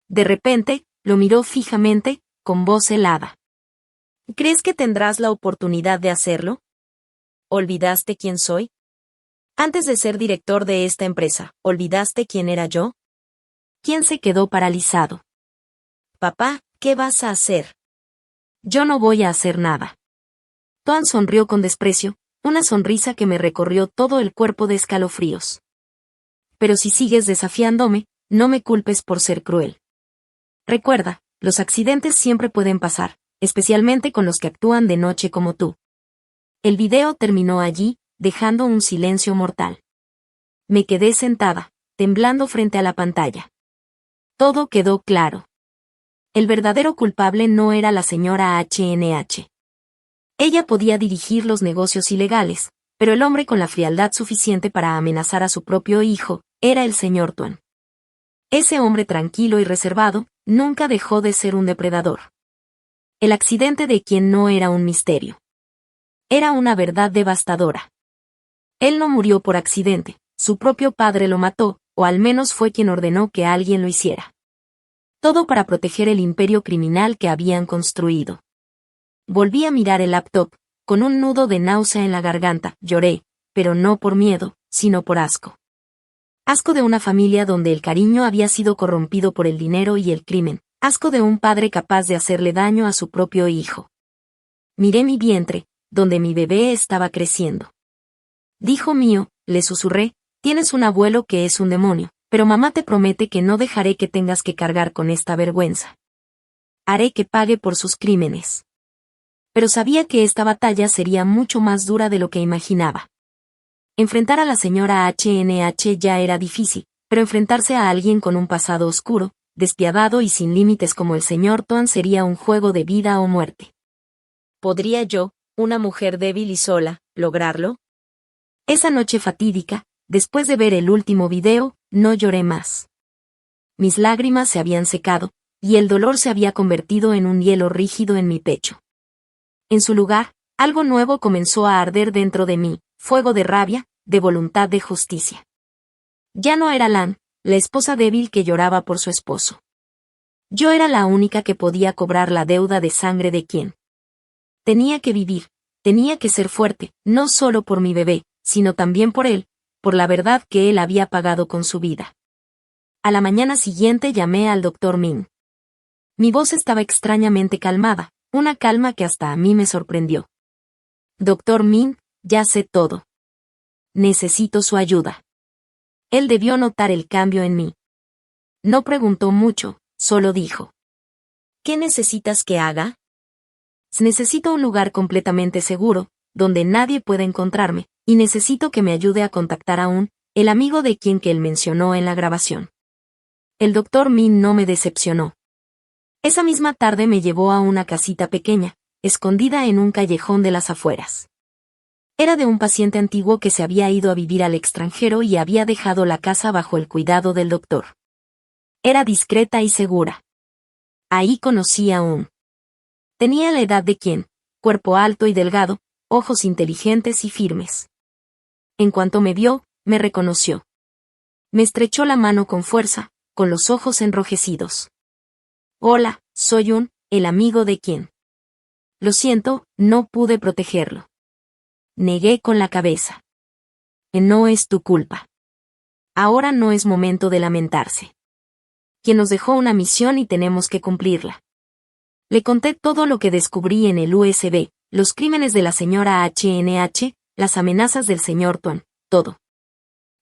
De repente, lo miró fijamente, con voz helada. ¿Crees que tendrás la oportunidad de hacerlo? ¿Olvidaste quién soy? Antes de ser director de esta empresa, ¿olvidaste quién era yo? ¿Quién se quedó paralizado? Papá, ¿qué vas a hacer? Yo no voy a hacer nada. Tuan sonrió con desprecio, una sonrisa que me recorrió todo el cuerpo de escalofríos. Pero si sigues desafiándome, no me culpes por ser cruel. Recuerda, los accidentes siempre pueden pasar, especialmente con los que actúan de noche como tú. El video terminó allí, dejando un silencio mortal. Me quedé sentada, temblando frente a la pantalla. Todo quedó claro. El verdadero culpable no era la señora HNH. Ella podía dirigir los negocios ilegales, pero el hombre con la frialdad suficiente para amenazar a su propio hijo, era el señor Tuan. Ese hombre tranquilo y reservado, nunca dejó de ser un depredador. El accidente de quien no era un misterio. Era una verdad devastadora. Él no murió por accidente, su propio padre lo mató, o al menos fue quien ordenó que alguien lo hiciera. Todo para proteger el imperio criminal que habían construido. Volví a mirar el laptop, con un nudo de náusea en la garganta, lloré, pero no por miedo, sino por asco. Asco de una familia donde el cariño había sido corrompido por el dinero y el crimen, asco de un padre capaz de hacerle daño a su propio hijo. Miré mi vientre, donde mi bebé estaba creciendo. Hijo mío, le susurré, tienes un abuelo que es un demonio, pero mamá te promete que no dejaré que tengas que cargar con esta vergüenza. Haré que pague por sus crímenes. Pero sabía que esta batalla sería mucho más dura de lo que imaginaba. Enfrentar a la señora HNH ya era difícil, pero enfrentarse a alguien con un pasado oscuro, despiadado y sin límites como el señor Tuan sería un juego de vida o muerte. ¿Podría yo, una mujer débil y sola, lograrlo? Esa noche fatídica, después de ver el último video, no lloré más. Mis lágrimas se habían secado, y el dolor se había convertido en un hielo rígido en mi pecho. En su lugar, algo nuevo comenzó a arder dentro de mí, fuego de rabia, de voluntad de justicia. Ya no era Lan, la esposa débil que lloraba por su esposo. Yo era la única que podía cobrar la deuda de sangre de quien. Tenía que vivir, tenía que ser fuerte, no solo por mi bebé, sino también por él, por la verdad que él había pagado con su vida. A la mañana siguiente llamé al Dr. Min. Mi voz estaba extrañamente calmada, una calma que hasta a mí me sorprendió. Dr. Min, ya sé todo. Necesito su ayuda. Él debió notar el cambio en mí. No preguntó mucho, solo dijo. ¿Qué necesitas que haga? Necesito un lugar completamente seguro, donde nadie pueda encontrarme, y necesito que me ayude a contactar a el amigo de quien que él mencionó en la grabación. El Dr. Min no me decepcionó. Esa misma tarde me llevó a una casita pequeña, escondida en un callejón de las afueras. Era de un paciente antiguo que se había ido a vivir al extranjero y había dejado la casa bajo el cuidado del doctor. Era discreta y segura. Ahí conocí a un. Tenía la edad de quien, cuerpo alto y delgado, ojos inteligentes y firmes. En cuanto me vio, me reconoció. Me estrechó la mano con fuerza, con los ojos enrojecidos. Hola, soy el amigo de quien. Lo siento, no pude protegerlo. Negué con la cabeza. No es tu culpa. Ahora no es momento de lamentarse. Quien nos dejó una misión y tenemos que cumplirla. Le conté todo lo que descubrí en el USB, los crímenes de la señora HNH, las amenazas del señor Tuan, todo.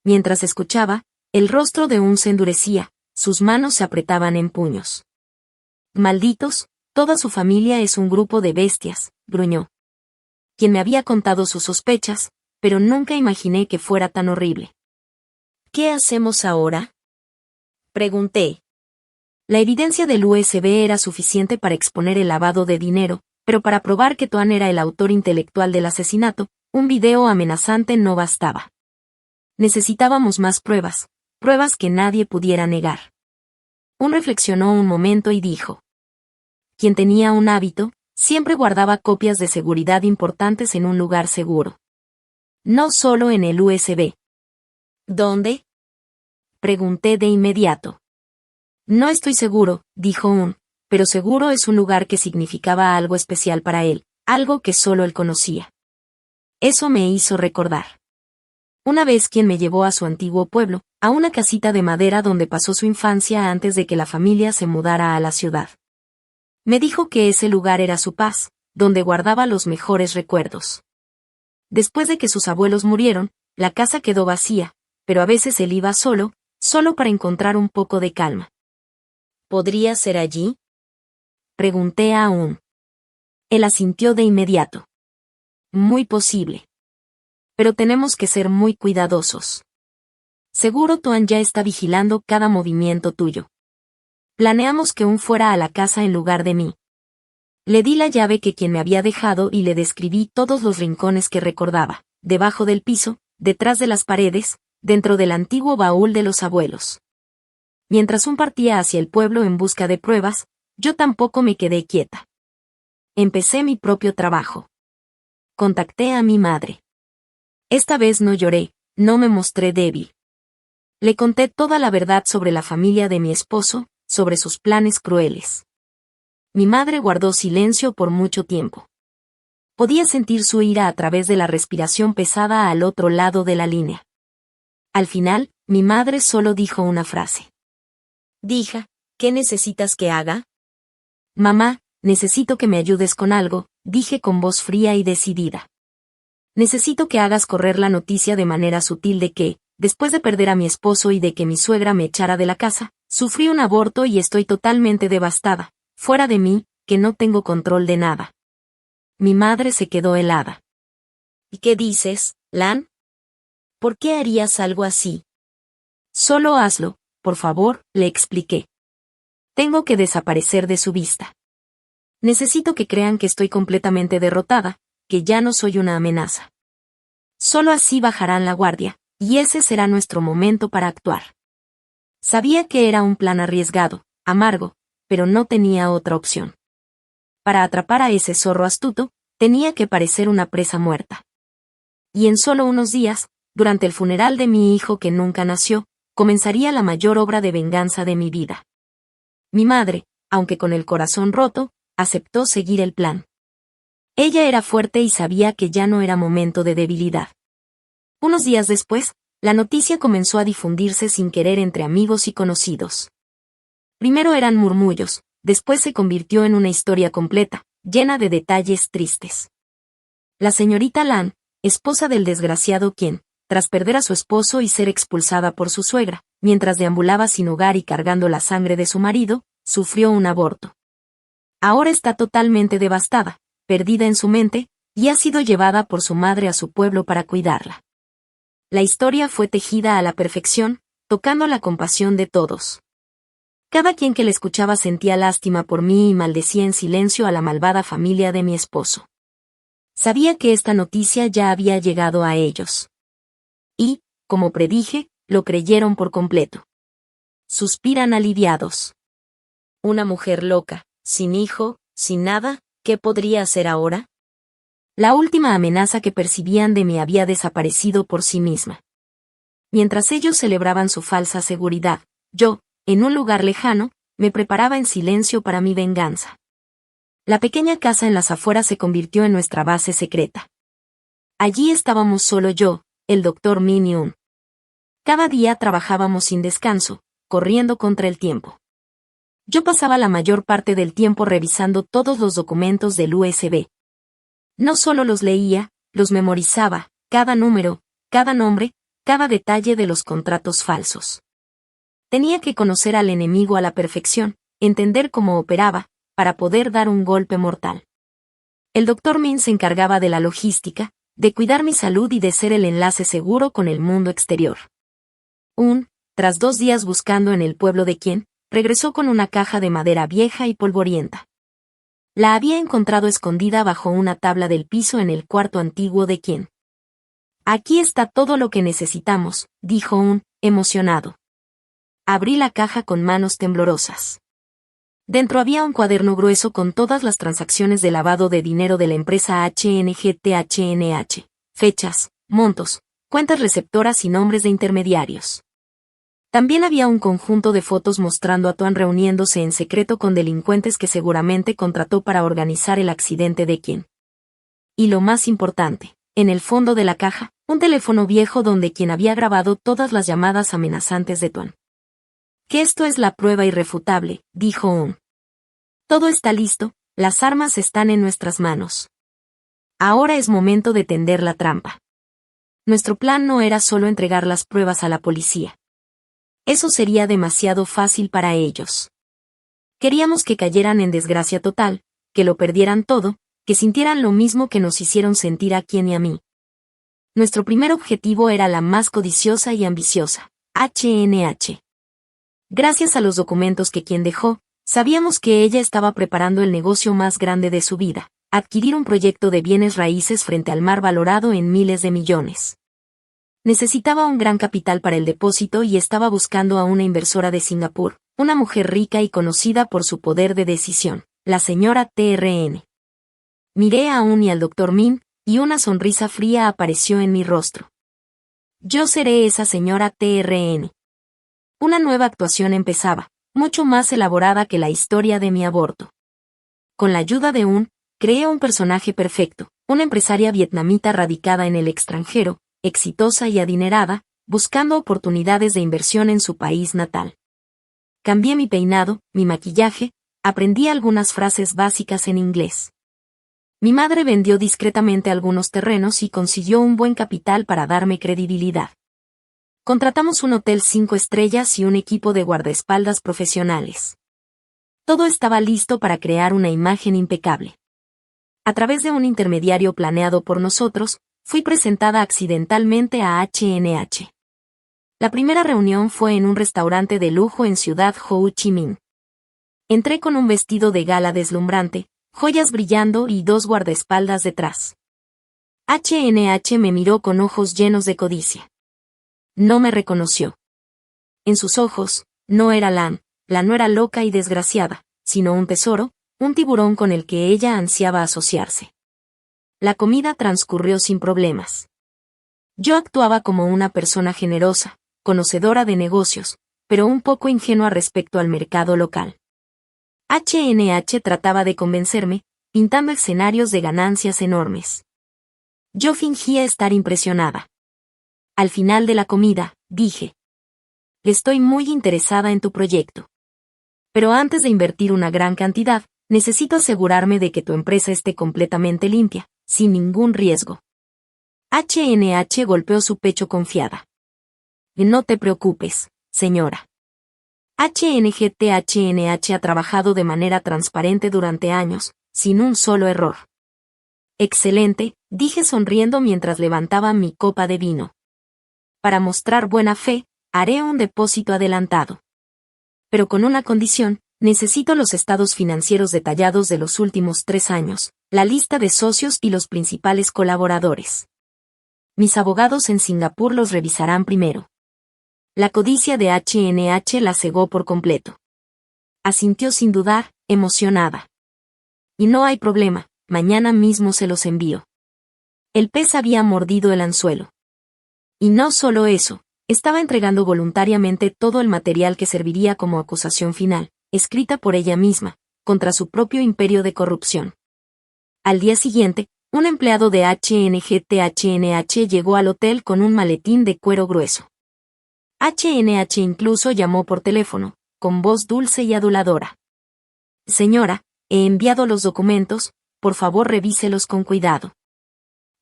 Mientras escuchaba, el rostro de se endurecía, sus manos se apretaban en puños. Malditos, toda su familia es un grupo de bestias, gruñó. Quien me había contado sus sospechas, pero nunca imaginé que fuera tan horrible. ¿Qué hacemos ahora?, pregunté. La evidencia del USB era suficiente para exponer el lavado de dinero, pero para probar que Tuan era el autor intelectual del asesinato, un video amenazante no bastaba. Necesitábamos más pruebas, pruebas que nadie pudiera negar. Reflexionó un momento y dijo. Quien tenía un hábito, siempre guardaba copias de seguridad importantes en un lugar seguro. No solo en el USB. ¿Dónde?, pregunté de inmediato. No estoy seguro, dijo pero seguro es un lugar que significaba algo especial para él, algo que solo él conocía. Eso me hizo recordar. Una vez quien me llevó a su antiguo pueblo, a una casita de madera donde pasó su infancia antes de que la familia se mudara a la ciudad. Me dijo que ese lugar era su paz, donde guardaba los mejores recuerdos. Después de que sus abuelos murieron, la casa quedó vacía, pero a veces él iba solo para encontrar un poco de calma. ¿Podría ser allí?, pregunté a Él asintió de inmediato. Muy posible. Pero tenemos que ser muy cuidadosos. Seguro Tuan ya está vigilando cada movimiento tuyo. Planeamos que fuera a la casa en lugar de mí. Le di la llave que quien me había dejado y le describí todos los rincones que recordaba, debajo del piso, detrás de las paredes, dentro del antiguo baúl de los abuelos. Mientras partía hacia el pueblo en busca de pruebas, yo tampoco me quedé quieta. Empecé mi propio trabajo. Contacté a mi madre. Esta vez no lloré, no me mostré débil. Le conté toda la verdad sobre la familia de mi esposo, sobre sus planes crueles. Mi madre guardó silencio por mucho tiempo. Podía sentir su ira a través de la respiración pesada al otro lado de la línea. Al final, mi madre solo dijo una frase. Dija, ¿qué necesitas que haga? Mamá, necesito que me ayudes con algo, dije con voz fría y decidida. Necesito que hagas correr la noticia de manera sutil de que, después de perder a mi esposo y de que mi suegra me echara de la casa, sufrí un aborto y estoy totalmente devastada, fuera de mí, que no tengo control de nada. Mi madre se quedó helada. ¿Y qué dices, Lan? ¿Por qué harías algo así? Solo hazlo, por favor, le expliqué. Tengo que desaparecer de su vista. Necesito que crean que estoy completamente derrotada, que ya no soy una amenaza. Solo así bajarán la guardia, y ese será nuestro momento para actuar. Sabía que era un plan arriesgado, amargo, pero no tenía otra opción. Para atrapar a ese zorro astuto, tenía que parecer una presa muerta. Y en solo unos días, durante el funeral de mi hijo que nunca nació, comenzaría la mayor obra de venganza de mi vida. Mi madre, aunque con el corazón roto, aceptó seguir el plan. Ella era fuerte y sabía que ya no era momento de debilidad. Unos días después, la noticia comenzó a difundirse sin querer entre amigos y conocidos. Primero eran murmullos, después se convirtió en una historia completa, llena de detalles tristes. La señorita Lan, esposa del desgraciado quien, tras perder a su esposo y ser expulsada por su suegra, mientras deambulaba sin hogar y cargando la sangre de su marido, sufrió un aborto. Ahora está totalmente devastada, perdida en su mente, y ha sido llevada por su madre a su pueblo para cuidarla. La historia fue tejida a la perfección, tocando la compasión de todos. Cada quien que le escuchaba sentía lástima por mí y maldecía en silencio a la malvada familia de mi esposo. Sabía que esta noticia ya había llegado a ellos. Y, como predije, lo creyeron por completo. Suspiran aliviados. Una mujer loca, sin hijo, sin nada, ¿qué podría hacer ahora? La última amenaza que percibían de mí había desaparecido por sí misma. Mientras ellos celebraban su falsa seguridad, yo, en un lugar lejano, me preparaba en silencio para mi venganza. La pequeña casa en las afueras se convirtió en nuestra base secreta. Allí estábamos solo yo, el Dr. Min y Un. Cada día trabajábamos sin descanso, corriendo contra el tiempo. Yo pasaba la mayor parte del tiempo revisando todos los documentos del USB. No solo los leía, los memorizaba, cada número, cada nombre, cada detalle de los contratos falsos. Tenía que conocer al enemigo a la perfección, entender cómo operaba, para poder dar un golpe mortal. El Dr. Min se encargaba de la logística, de cuidar mi salud y de ser el enlace seguro con el mundo exterior. Tras 2 días buscando en el pueblo de Quien, regresó con una caja de madera vieja y polvorienta. La había encontrado escondida bajo una tabla del piso en el cuarto antiguo de Quien. Aquí está todo lo que necesitamos, dijo emocionado. Abrí la caja con manos temblorosas. Dentro había un cuaderno grueso con todas las transacciones de lavado de dinero de la empresa HNGT-HNH, fechas, montos, cuentas receptoras y nombres de intermediarios. También había un conjunto de fotos mostrando a Tuan reuniéndose en secreto con delincuentes que seguramente contrató para organizar el accidente de Quien. Y lo más importante, en el fondo de la caja, un teléfono viejo donde Quien había grabado todas las llamadas amenazantes de Tuan. Que esto es la prueba irrefutable, dijo Todo está listo, las armas están en nuestras manos. Ahora es momento de tender la trampa. Nuestro plan no era solo entregar las pruebas a la policía. Eso sería demasiado fácil para ellos. Queríamos que cayeran en desgracia total, que lo perdieran todo, que sintieran lo mismo que nos hicieron sentir a Quien y a mí. Nuestro primer objetivo era la más codiciosa y ambiciosa, HNH. Gracias a los documentos que Quien dejó, sabíamos que ella estaba preparando el negocio más grande de su vida, adquirir un proyecto de bienes raíces frente al mar valorado en miles de millones. Necesitaba un gran capital para el depósito y estaba buscando a una inversora de Singapur, una mujer rica y conocida por su poder de decisión, la señora TRN. Miré a y al Dr. Min, y una sonrisa fría apareció en mi rostro. Yo seré esa señora TRN. Una nueva actuación empezaba, mucho más elaborada que la historia de mi aborto. Con la ayuda de creé un personaje perfecto, una empresaria vietnamita radicada en el extranjero, exitosa y adinerada, buscando oportunidades de inversión en su país natal. Cambié mi peinado, mi maquillaje, aprendí algunas frases básicas en inglés. Mi madre vendió discretamente algunos terrenos y consiguió un buen capital para darme credibilidad. Contratamos un hotel 5 estrellas y un equipo de guardaespaldas profesionales. Todo estaba listo para crear una imagen impecable. A través de un intermediario planeado por nosotros, fui presentada accidentalmente a HNH. La primera reunión fue en un restaurante de lujo en Ciudad Ho Chi Minh. Entré con un vestido de gala deslumbrante, joyas brillando y 2 guardaespaldas detrás. HNH me miró con ojos llenos de codicia. No me reconoció. En sus ojos, no era la no era loca y desgraciada, sino un tesoro, un tiburón con el que ella ansiaba asociarse. La comida transcurrió sin problemas. Yo actuaba como una persona generosa, conocedora de negocios, pero un poco ingenua respecto al mercado local. HNH trataba de convencerme, pintando escenarios de ganancias enormes. Yo fingía estar impresionada. Al final de la comida, dije: estoy muy interesada en tu proyecto. Pero antes de invertir una gran cantidad, necesito asegurarme de que tu empresa esté completamente limpia, sin ningún riesgo. HNH golpeó su pecho confiada. No te preocupes, señora. HNGT-HNH ha trabajado de manera transparente durante años, sin un solo error. Excelente, dije sonriendo mientras levantaba mi copa de vino. Para mostrar buena fe, haré un depósito adelantado. Pero con una condición: necesito los estados financieros detallados de los últimos 3 años, la lista de socios y los principales colaboradores. Mis abogados en Singapur los revisarán primero. La codicia de H&H la cegó por completo. Asintió sin dudar, emocionada. Y no hay problema, mañana mismo se los envío. El pez había mordido el anzuelo. Y no solo eso, estaba entregando voluntariamente todo el material que serviría como acusación final, escrita por ella misma, contra su propio imperio de corrupción. Al día siguiente, un empleado de H&H llegó al hotel con un maletín de cuero grueso. H&H incluso llamó por teléfono, con voz dulce y aduladora. Señora, he enviado los documentos, por favor revíselos con cuidado.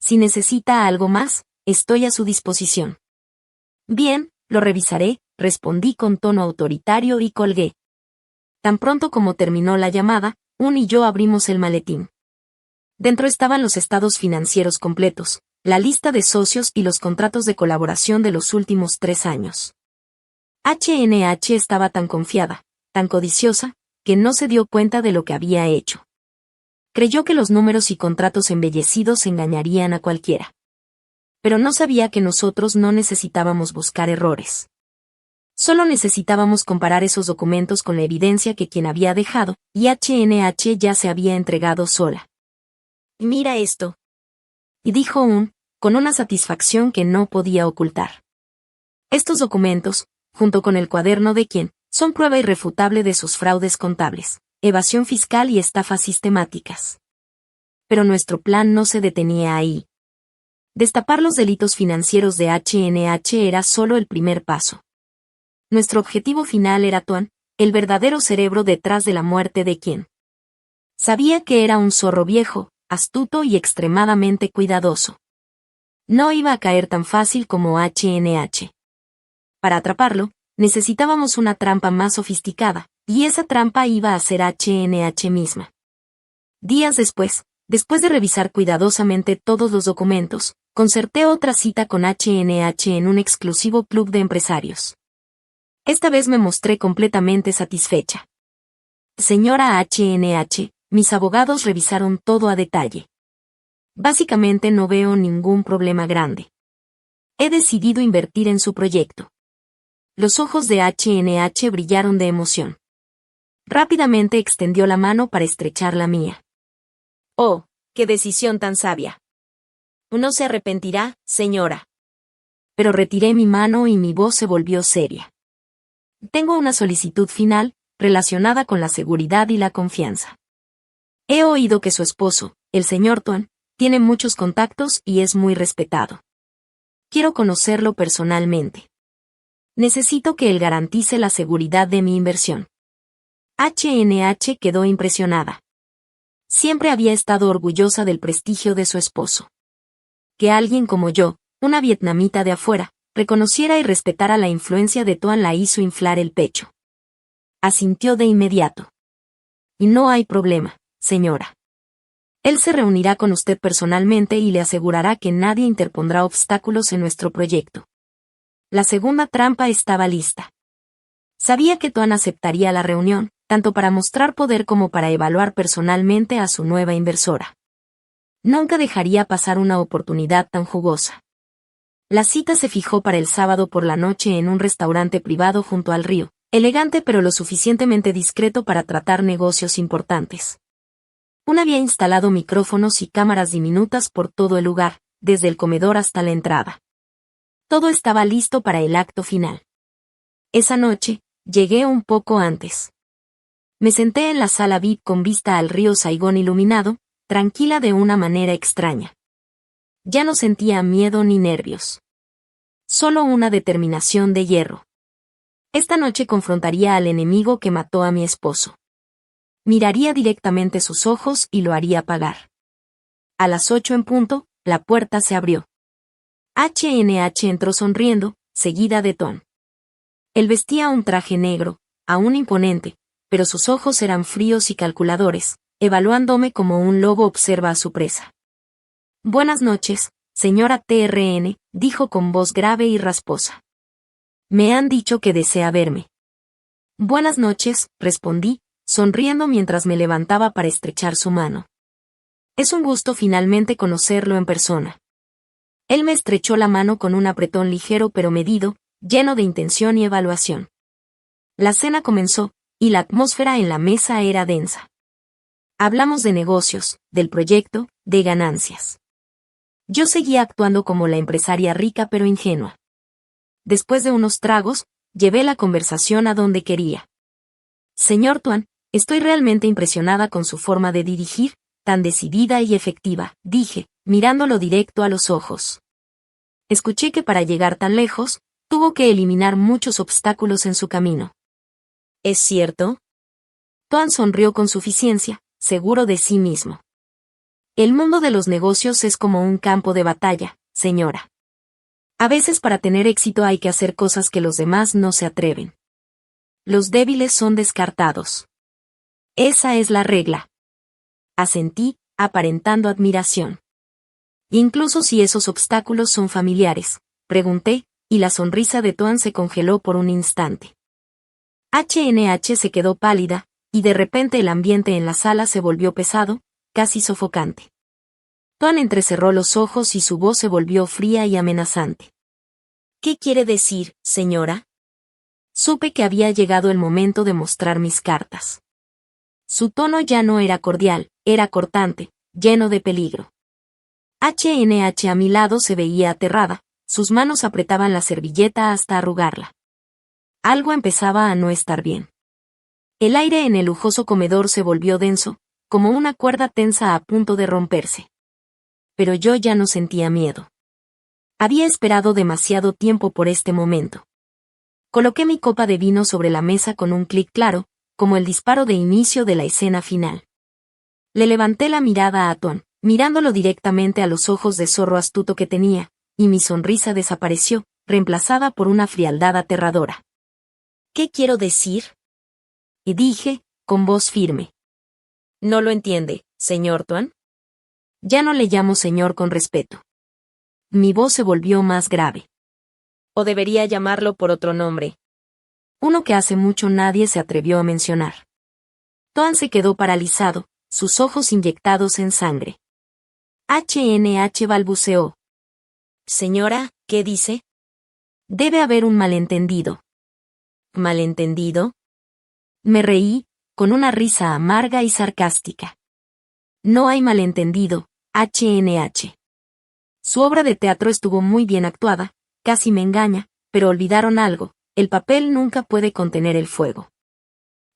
Si necesita algo más, estoy a su disposición. Bien, lo revisaré, respondí con tono autoritario y colgué. Tan pronto como terminó la llamada, Un y yo abrimos el maletín. Dentro estaban los estados financieros completos, la lista de socios y los contratos de colaboración de los últimos 3 años. H&H estaba tan confiada, tan codiciosa, que no se dio cuenta de lo que había hecho. Creyó que los números y contratos embellecidos engañarían a cualquiera. Pero no sabía que nosotros no necesitábamos buscar errores. Solo necesitábamos comparar esos documentos con la evidencia que quien había dejado, y H&H ya se había entregado sola. Mira esto. Y dijo con una satisfacción que no podía ocultar. Estos documentos, junto con el cuaderno de quien, son prueba irrefutable de sus fraudes contables, evasión fiscal y estafas sistemáticas. Pero nuestro plan no se detenía ahí. Destapar los delitos financieros de H&H era solo el primer paso. Nuestro objetivo final era Tuan, el verdadero cerebro detrás de la muerte de quien. Sabía que era un zorro viejo, astuto y extremadamente cuidadoso. No iba a caer tan fácil como H&H. Para atraparlo, necesitábamos una trampa más sofisticada, y esa trampa iba a ser H&H misma. Días después de revisar cuidadosamente todos los documentos, concerté otra cita con H&H en un exclusivo club de empresarios. Esta vez me mostré completamente satisfecha. Señora H&H, mis abogados revisaron todo a detalle. Básicamente no veo ningún problema grande. He decidido invertir en su proyecto. Los ojos de H&H brillaron de emoción. Rápidamente extendió la mano para estrechar la mía. Oh, qué decisión tan sabia. No se arrepentirá, señora. Pero retiré mi mano y mi voz se volvió seria. Tengo una solicitud final, relacionada con la seguridad y la confianza. He oído que su esposo, el señor Tuan, tiene muchos contactos y es muy respetado. Quiero conocerlo personalmente. Necesito que él garantice la seguridad de mi inversión. H&H quedó impresionada. Siempre había estado orgullosa del prestigio de su esposo. Que alguien como yo, una vietnamita de afuera, reconociera y respetara la influencia de Tuan la hizo inflar el pecho. Asintió de inmediato. Y no hay problema, señora. Él se reunirá con usted personalmente y le asegurará que nadie interpondrá obstáculos en nuestro proyecto. La segunda trampa estaba lista. Sabía que Tuan aceptaría la reunión, tanto para mostrar poder como para evaluar personalmente a su nueva inversora. Nunca dejaría pasar una oportunidad tan jugosa. La cita se fijó para el sábado por la noche en un restaurante privado junto al río, elegante pero lo suficientemente discreto para tratar negocios importantes. Había instalado micrófonos y cámaras diminutas por todo el lugar, desde el comedor hasta la entrada. Todo estaba listo para el acto final. Esa noche, llegué un poco antes. Me senté en la sala VIP con vista al río Saigón iluminado, tranquila de una manera extraña. Ya no sentía miedo ni nervios. Solo una determinación de hierro. Esta noche confrontaría al enemigo que mató a mi esposo. Miraría directamente sus ojos y lo haría pagar. A las 8 en punto, la puerta se abrió. H&H entró sonriendo, seguida de Tuan. Él vestía un traje negro, aún imponente, pero sus ojos eran fríos y calculadores, evaluándome como un lobo observa a su presa. Buenas noches, señora TRN, dijo con voz grave y rasposa. Me han dicho que desea verme. Buenas noches, respondí, sonriendo mientras me levantaba para estrechar su mano. Es un gusto finalmente conocerlo en persona. Él me estrechó la mano con un apretón ligero pero medido, lleno de intención y evaluación. La cena comenzó, y la atmósfera en la mesa era densa. Hablamos de negocios, del proyecto, de ganancias. Yo seguía actuando como la empresaria rica pero ingenua. Después de unos tragos, llevé la conversación a donde quería. Señor Tuan, estoy realmente impresionada con su forma de dirigir, tan decidida y efectiva, dije, mirándolo directo a los ojos. Escuché que para llegar tan lejos, tuvo que eliminar muchos obstáculos en su camino. ¿Es cierto? Tuan sonrió con suficiencia, seguro de sí mismo. El mundo de los negocios es como un campo de batalla, señora. A veces para tener éxito hay que hacer cosas que los demás no se atreven. Los débiles son descartados. Esa es la regla. Asentí, aparentando admiración. Incluso si esos obstáculos son familiares, pregunté, y la sonrisa de Tuan se congeló por un instante. HNH se quedó pálida, y de repente el ambiente en la sala se volvió pesado, casi sofocante. Tuan entrecerró los ojos y su voz se volvió fría y amenazante. ¿Qué quiere decir, señora? Supe que había llegado el momento de mostrar mis cartas. Su tono ya no era cordial, era cortante, lleno de peligro. HNH a mi lado se veía aterrada, sus manos apretaban la servilleta hasta arrugarla. Algo empezaba a no estar bien. El aire en el lujoso comedor se volvió denso, como una cuerda tensa a punto de romperse. Pero yo ya no sentía miedo. Había esperado demasiado tiempo por este momento. Coloqué mi copa de vino sobre la mesa con un clic claro, como el disparo de inicio de la escena final. Le levanté la mirada a Tuan, mirándolo directamente a los ojos de zorro astuto que tenía, y mi sonrisa desapareció, reemplazada por una frialdad aterradora. ¿Qué quiero decir? Y dije, con voz firme. ¿No lo entiende, señor Tuan? Ya no le llamo señor con respeto. Mi voz se volvió más grave. ¿O debería llamarlo por otro nombre? Uno que hace mucho nadie se atrevió a mencionar. Tuan se quedó paralizado, sus ojos inyectados en sangre. HNH balbuceó. Señora, ¿qué dice? Debe haber un malentendido. ¿Malentendido? Me reí, con una risa amarga y sarcástica. No hay malentendido, HNH. Su obra de teatro estuvo muy bien actuada, casi me engaña, pero olvidaron algo, el papel nunca puede contener el fuego.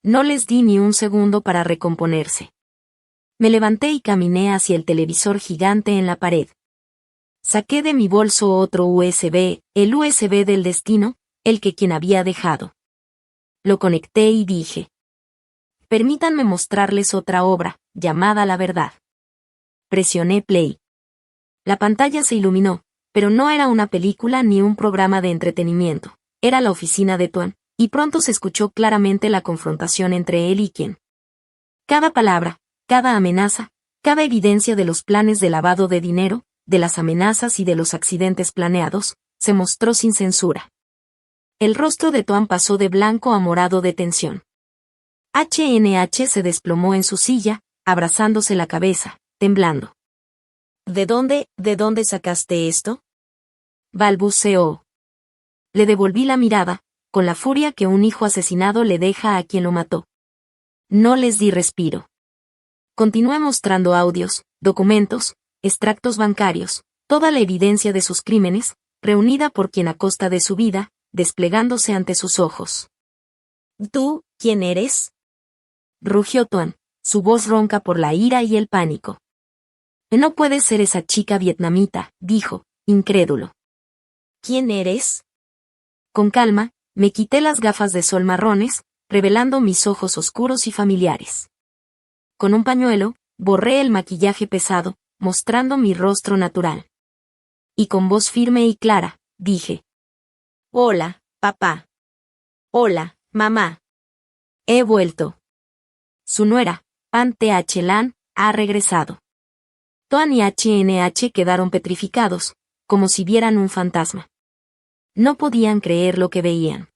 No les di ni un segundo para recomponerse. Me levanté y caminé hacia el televisor gigante en la pared. Saqué de mi bolso otro USB, el USB del destino, el que quien había dejado. Lo conecté y dije. Permítanme mostrarles otra obra, llamada La Verdad. Presioné play. La pantalla se iluminó, pero no era una película ni un programa de entretenimiento, era la oficina de Tuan, y pronto se escuchó claramente la confrontación entre él y quien. Cada palabra, cada amenaza, cada evidencia de los planes de lavado de dinero, de las amenazas y de los accidentes planeados, se mostró sin censura. El rostro de Tuan pasó de blanco a morado de tensión. HNH se desplomó en su silla, abrazándose la cabeza, temblando. ¿De dónde sacaste esto? Balbuceó. Le devolví la mirada, con la furia que un hijo asesinado le deja a quien lo mató. No les di respiro. Continué mostrando audios, documentos, extractos bancarios, toda la evidencia de sus crímenes, reunida por quien a costa de su vida, desplegándose ante sus ojos. ¿Tú, quién eres? Rugió Tuan, su voz ronca por la ira y el pánico. No puede ser esa chica vietnamita, dijo, incrédulo. ¿Quién eres? Con calma, me quité las gafas de sol marrones, revelando mis ojos oscuros y familiares. Con un pañuelo, borré el maquillaje pesado, mostrando mi rostro natural. Y con voz firme y clara, dije. Hola, papá. Hola, mamá. He vuelto. Su nuera, Pan Th Lan, ha regresado. Tuan y HNH quedaron petrificados, como si vieran un fantasma. No podían creer lo que veían.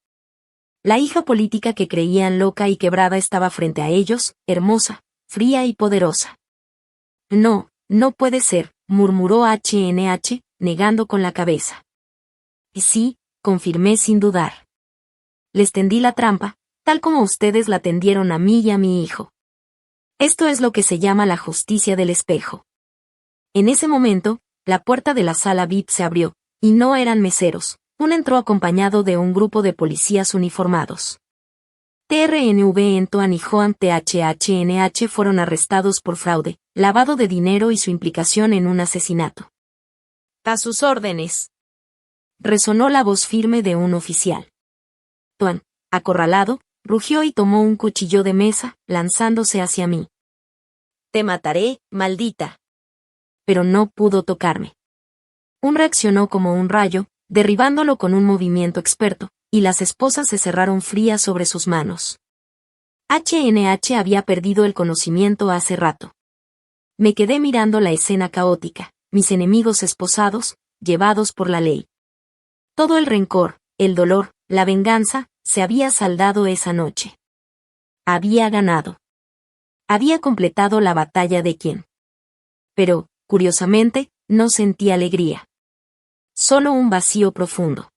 La hija política que creían loca y quebrada estaba frente a ellos, hermosa, fría y poderosa. No, no puede ser, murmuró HNH, negando con la cabeza. Sí, confirmé sin dudar. Les tendí la trampa, tal como ustedes la tendieron a mí y a mi hijo. Esto es lo que se llama la justicia del espejo. En ese momento, la puerta de la sala VIP se abrió, y no eran meseros. Uno entró acompañado de un grupo de policías uniformados. TRNV Entoan y Joan THHNH fueron arrestados por fraude, lavado de dinero y su implicación en un asesinato. A sus órdenes. Resonó la voz firme de un oficial. Tuan, acorralado, rugió y tomó un cuchillo de mesa, lanzándose hacia mí. Te mataré, maldita. Pero no pudo tocarme. Reaccionó como un rayo, derribándolo con un movimiento experto, y las esposas se cerraron frías sobre sus manos. HNH había perdido el conocimiento hace rato. Me quedé mirando la escena caótica, mis enemigos esposados, llevados por la ley. Todo el rencor, el dolor, la venganza, se había saldado esa noche. Había ganado. Había completado la batalla de quién. Pero, curiosamente, no sentí alegría. Solo un vacío profundo.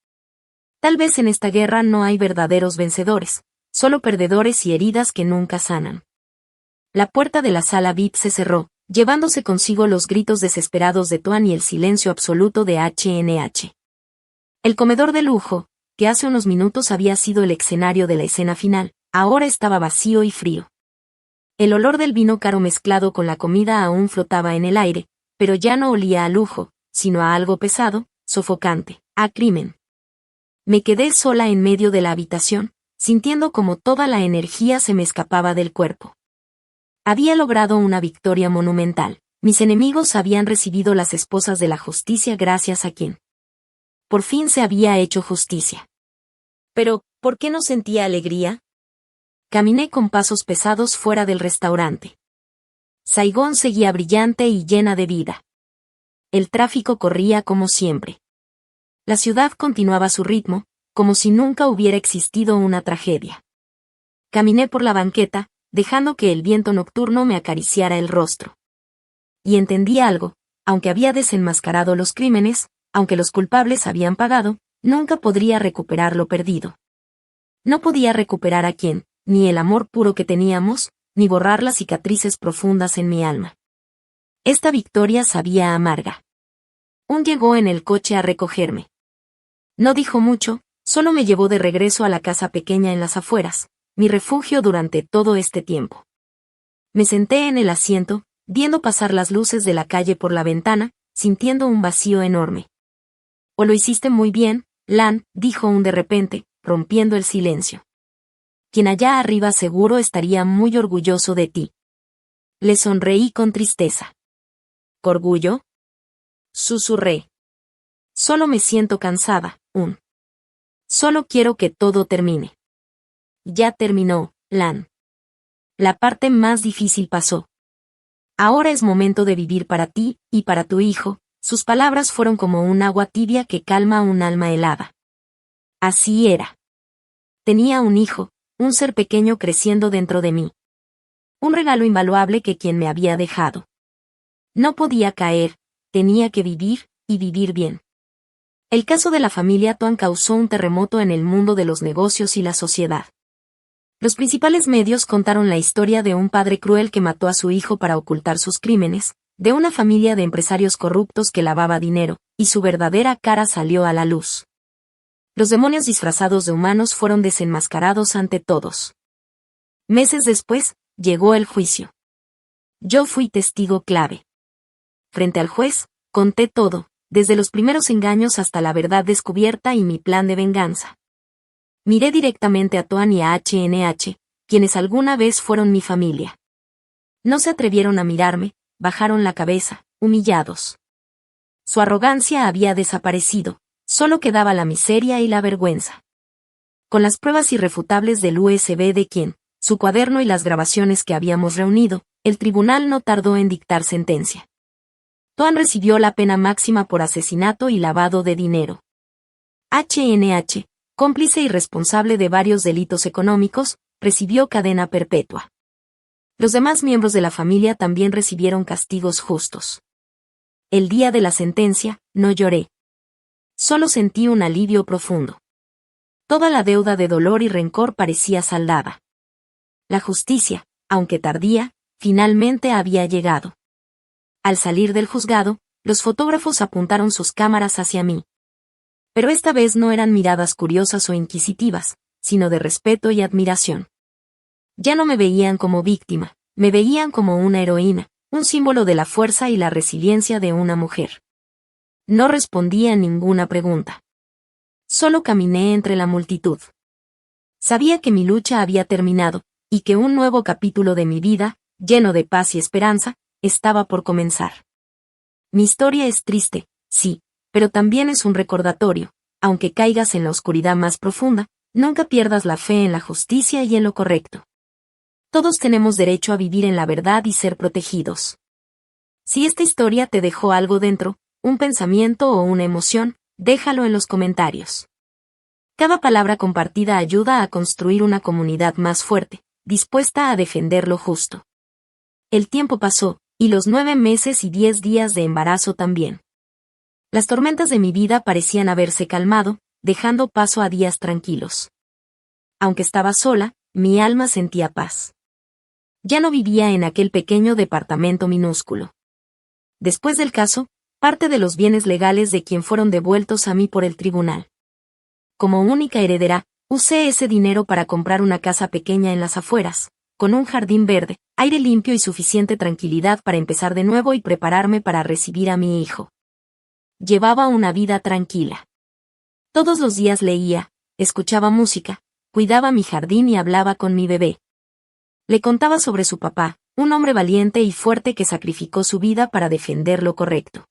Tal vez en esta guerra no hay verdaderos vencedores, solo perdedores y heridas que nunca sanan. La puerta de la sala VIP se cerró, llevándose consigo los gritos desesperados de Tuan y el silencio absoluto de HNH. El comedor de lujo, que hace unos minutos había sido el escenario de la escena final, ahora estaba vacío y frío. El olor del vino caro mezclado con la comida aún flotaba en el aire, pero ya no olía a lujo, sino a algo pesado, sofocante, a crimen. Me quedé sola en medio de la habitación, sintiendo como toda la energía se me escapaba del cuerpo. Había logrado una victoria monumental. Mis enemigos habían recibido las esposas de la justicia gracias a quien. Por fin se había hecho justicia. Pero, ¿por qué no sentía alegría? Caminé con pasos pesados fuera del restaurante. Saigón seguía brillante y llena de vida. El tráfico corría como siempre. La ciudad continuaba su ritmo, como si nunca hubiera existido una tragedia. Caminé por la banqueta, dejando que el viento nocturno me acariciara el rostro. Y entendí algo, aunque había desenmascarado los crímenes, aunque los culpables habían pagado, nunca podría recuperar lo perdido. No podía recuperar a quién, ni el amor puro que teníamos, ni borrar las cicatrices profundas en mi alma. Esta victoria sabía amarga. Llegó en el coche a recogerme. No dijo mucho, solo me llevó de regreso a la casa pequeña en las afueras, mi refugio durante todo este tiempo. Me senté en el asiento, viendo pasar las luces de la calle por la ventana, sintiendo un vacío enorme. «O lo hiciste muy bien, Lan», dijo de repente, rompiendo el silencio. «Quien allá arriba seguro estaría muy orgulloso de ti». Le sonreí con tristeza. ¿Orgullo?, susurré. Solo me siento cansada, Solo quiero que todo termine. Ya terminó, Lan. La parte más difícil pasó. Ahora es momento de vivir para ti, y para tu hijo. Sus palabras fueron como un agua tibia que calma un alma helada. Así era. Tenía un hijo, un ser pequeño creciendo dentro de mí. Un regalo invaluable que quien me había dejado. No podía caer, tenía que vivir, y vivir bien. El caso de la familia Tuan causó un terremoto en el mundo de los negocios y la sociedad. Los principales medios contaron la historia de un padre cruel que mató a su hijo para ocultar sus crímenes, de una familia de empresarios corruptos que lavaba dinero, y su verdadera cara salió a la luz. Los demonios disfrazados de humanos fueron desenmascarados ante todos. Meses después, llegó el juicio. Yo fui testigo clave. Frente al juez, conté todo, desde los primeros engaños hasta la verdad descubierta y mi plan de venganza. Miré directamente a Tuan y a HNH, quienes alguna vez fueron mi familia. No se atrevieron a mirarme, bajaron la cabeza, humillados. Su arrogancia había desaparecido, solo quedaba la miseria y la vergüenza. Con las pruebas irrefutables del USB de quien, su cuaderno y las grabaciones que habíamos reunido, el tribunal no tardó en dictar sentencia. Tuan recibió la pena máxima por asesinato y lavado de dinero. HNH, cómplice y responsable de varios delitos económicos, recibió cadena perpetua. Los demás miembros de la familia también recibieron castigos justos. El día de la sentencia, no lloré. Solo sentí un alivio profundo. Toda la deuda de dolor y rencor parecía saldada. La justicia, aunque tardía, finalmente había llegado. Al salir del juzgado, los fotógrafos apuntaron sus cámaras hacia mí. Pero esta vez no eran miradas curiosas o inquisitivas, sino de respeto y admiración. Ya no me veían como víctima, me veían como una heroína, un símbolo de la fuerza y la resiliencia de una mujer. No respondí a ninguna pregunta. Solo caminé entre la multitud. Sabía que mi lucha había terminado, y que un nuevo capítulo de mi vida, lleno de paz y esperanza, estaba por comenzar. Mi historia es triste, sí, pero también es un recordatorio, aunque caigas en la oscuridad más profunda, nunca pierdas la fe en la justicia y en lo correcto. Todos tenemos derecho a vivir en la verdad y ser protegidos. Si esta historia te dejó algo dentro, un pensamiento o una emoción, déjalo en los comentarios. Cada palabra compartida ayuda a construir una comunidad más fuerte, dispuesta a defender lo justo. El tiempo pasó, y los 9 meses y 10 días de embarazo también. Las tormentas de mi vida parecían haberse calmado, dejando paso a días tranquilos. Aunque estaba sola, mi alma sentía paz. Ya no vivía en aquel pequeño departamento minúsculo. Después del caso, parte de los bienes legales de quien fueron devueltos a mí por el tribunal. Como única heredera, usé ese dinero para comprar una casa pequeña en las afueras, con un jardín verde, aire limpio y suficiente tranquilidad para empezar de nuevo y prepararme para recibir a mi hijo. Llevaba una vida tranquila. Todos los días leía, escuchaba música, cuidaba mi jardín y hablaba con mi bebé. Le contaba sobre su papá, un hombre valiente y fuerte que sacrificó su vida para defender lo correcto.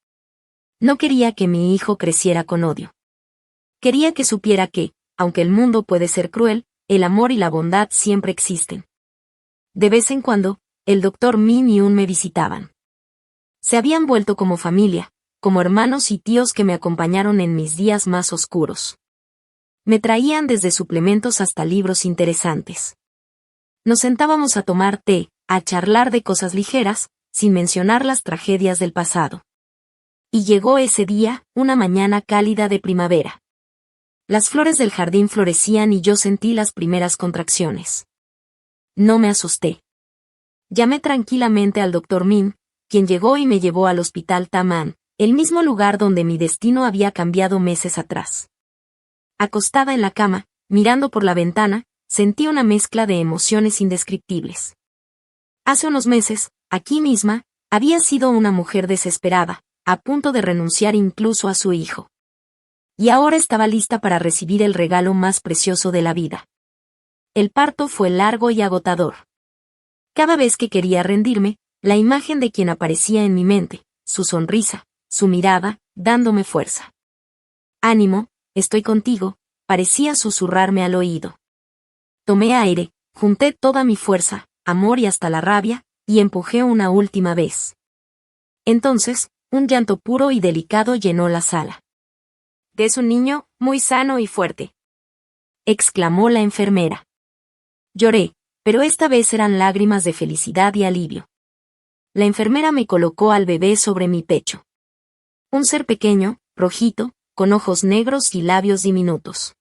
No quería que mi hijo creciera con odio. Quería que supiera que, aunque el mundo puede ser cruel, el amor y la bondad siempre existen. De vez en cuando, el doctor Min y Un me visitaban. Se habían vuelto como familia, como hermanos y tíos que me acompañaron en mis días más oscuros. Me traían desde suplementos hasta libros interesantes. Nos sentábamos a tomar té, a charlar de cosas ligeras, sin mencionar las tragedias del pasado. Y llegó ese día, una mañana cálida de primavera. Las flores del jardín florecían y yo sentí las primeras contracciones. No me asusté. Llamé tranquilamente al doctor Min, quien llegó y me llevó al hospital Taman, el mismo lugar donde mi destino había cambiado meses atrás. Acostada en la cama, mirando por la ventana, sentí una mezcla de emociones indescriptibles. Hace unos meses, aquí misma, había sido una mujer desesperada, a punto de renunciar incluso a su hijo. Y ahora estaba lista para recibir el regalo más precioso de la vida. El parto fue largo y agotador. Cada vez que quería rendirme, la imagen de quien aparecía en mi mente, su sonrisa, su mirada, dándome fuerza. Ánimo, estoy contigo, parecía susurrarme al oído. Tomé aire, junté toda mi fuerza, amor y hasta la rabia, y empujé una última vez. Entonces, un llanto puro y delicado llenó la sala. «Es un niño, muy sano y fuerte», exclamó la enfermera. Lloré, pero esta vez eran lágrimas de felicidad y alivio. La enfermera me colocó al bebé sobre mi pecho. Un ser pequeño, rojito, con ojos negros y labios diminutos.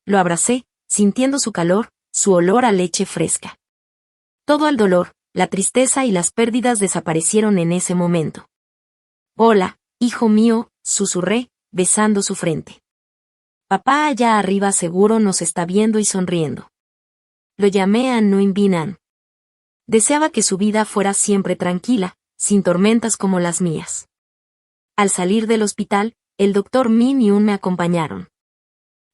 Lo abracé, sintiendo su calor, su olor a leche fresca. Todo el dolor, la tristeza y las pérdidas desaparecieron en ese momento. «Hola, hijo mío», susurré, besando su frente. «Papá allá arriba seguro nos está viendo y sonriendo». Lo llamé a Nguyen Binh An. Deseaba que su vida fuera siempre tranquila, sin tormentas como las mías. Al salir del hospital, el doctor Min y Un me acompañaron.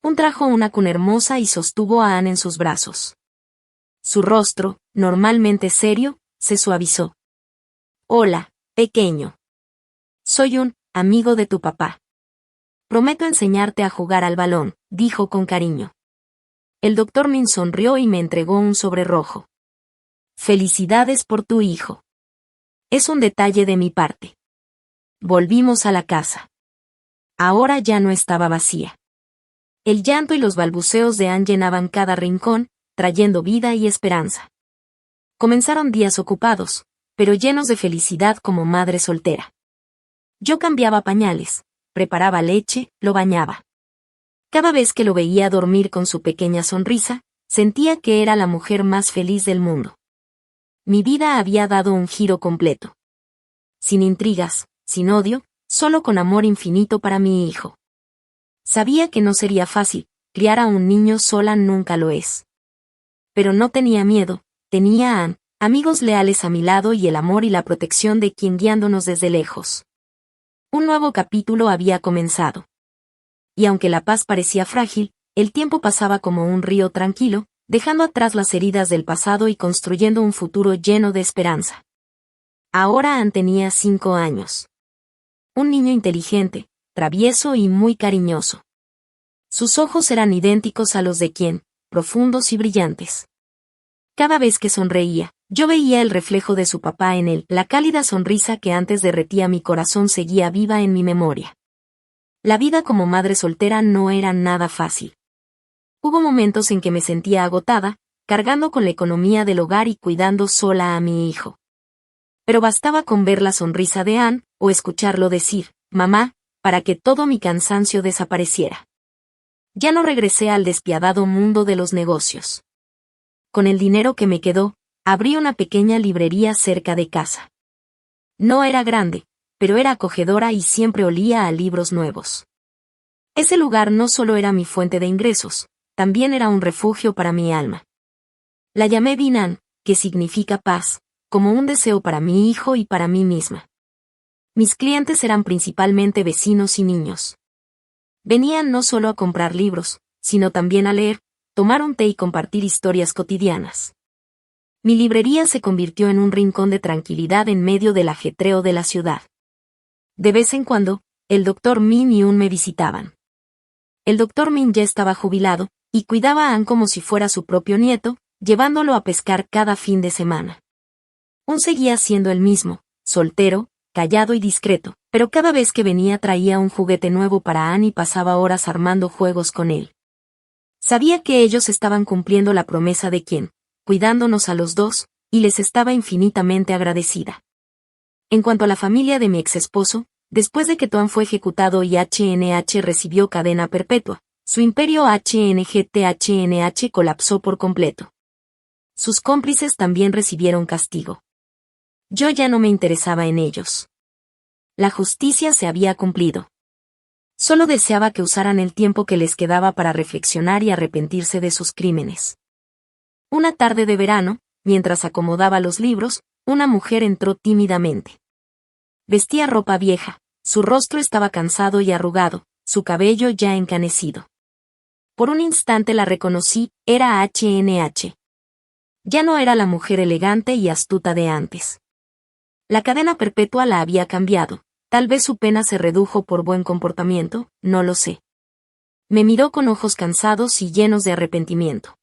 Un trajo una cuna hermosa y sostuvo a An en sus brazos. Su rostro, normalmente serio, se suavizó. «Hola, pequeño. Soy Un amigo de tu papá. Prometo enseñarte a jugar al balón», dijo con cariño. El doctor Min sonrió y me entregó un sobre rojo. «Felicidades por tu hijo. Es un detalle de mi parte». Volvimos a la casa. Ahora ya no estaba vacía. El llanto y los balbuceos de Anne llenaban cada rincón, trayendo vida y esperanza. Comenzaron días ocupados, pero llenos de felicidad como madre soltera. Yo cambiaba pañales, preparaba leche, lo bañaba. Cada vez que lo veía dormir con su pequeña sonrisa, sentía que era la mujer más feliz del mundo. Mi vida había dado un giro completo. Sin intrigas, sin odio, solo con amor infinito para mi hijo. Sabía que no sería fácil, criar a un niño sola nunca lo es. Pero no tenía miedo, tenía a Anne, amigos leales a mi lado y el amor y la protección de quien guiándonos desde lejos. Un nuevo capítulo había comenzado. Y aunque la paz parecía frágil, el tiempo pasaba como un río tranquilo, dejando atrás las heridas del pasado y construyendo un futuro lleno de esperanza. Ahora Anne tenía 5 años. Un niño inteligente, travieso y muy cariñoso. Sus ojos eran idénticos a los de Quinn, profundos y brillantes. Cada vez que sonreía, yo veía el reflejo de su papá en él, la cálida sonrisa que antes derretía mi corazón seguía viva en mi memoria. La vida como madre soltera no era nada fácil. Hubo momentos en que me sentía agotada, cargando con la economía del hogar y cuidando sola a mi hijo. Pero bastaba con ver la sonrisa de Anne, o escucharlo decir, «Mamá», para que todo mi cansancio desapareciera. Ya no regresé al despiadado mundo de los negocios. Con el dinero que me quedó, abrí una pequeña librería cerca de casa. No era grande, pero era acogedora y siempre olía a libros nuevos. Ese lugar no solo era mi fuente de ingresos, también era un refugio para mi alma. La llamé Binan, que significa paz, como un deseo para mi hijo y para mí misma. Mis clientes eran principalmente vecinos y niños. Venían no solo a comprar libros, sino también a leer, tomar un té y compartir historias cotidianas. Mi librería se convirtió en un rincón de tranquilidad en medio del ajetreo de la ciudad. De vez en cuando, el Dr. Min y Un me visitaban. El Dr. Min ya estaba jubilado, y cuidaba a Anne como si fuera su propio nieto, llevándolo a pescar cada fin de semana. Un seguía siendo el mismo, soltero, callado y discreto, pero cada vez que venía traía un juguete nuevo para Anne y pasaba horas armando juegos con él. Sabía que ellos estaban cumpliendo la promesa de Quinn, cuidándonos a los dos, y les estaba infinitamente agradecida. En cuanto a la familia de mi exesposo, después de que Toan fue ejecutado y HNH recibió cadena perpetua, su imperio HNGTHNH colapsó por completo. Sus cómplices también recibieron castigo. Yo ya no me interesaba en ellos. La justicia se había cumplido. Solo deseaba que usaran el tiempo que les quedaba para reflexionar y arrepentirse de sus crímenes. Una tarde de verano, mientras acomodaba los libros, una mujer entró tímidamente. Vestía ropa vieja, su rostro estaba cansado y arrugado, su cabello ya encanecido. Por un instante la reconocí, era HNH. Ya no era la mujer elegante y astuta de antes. La cadena perpetua la había cambiado, tal vez su pena se redujo por buen comportamiento, no lo sé. Me miró con ojos cansados y llenos de arrepentimiento.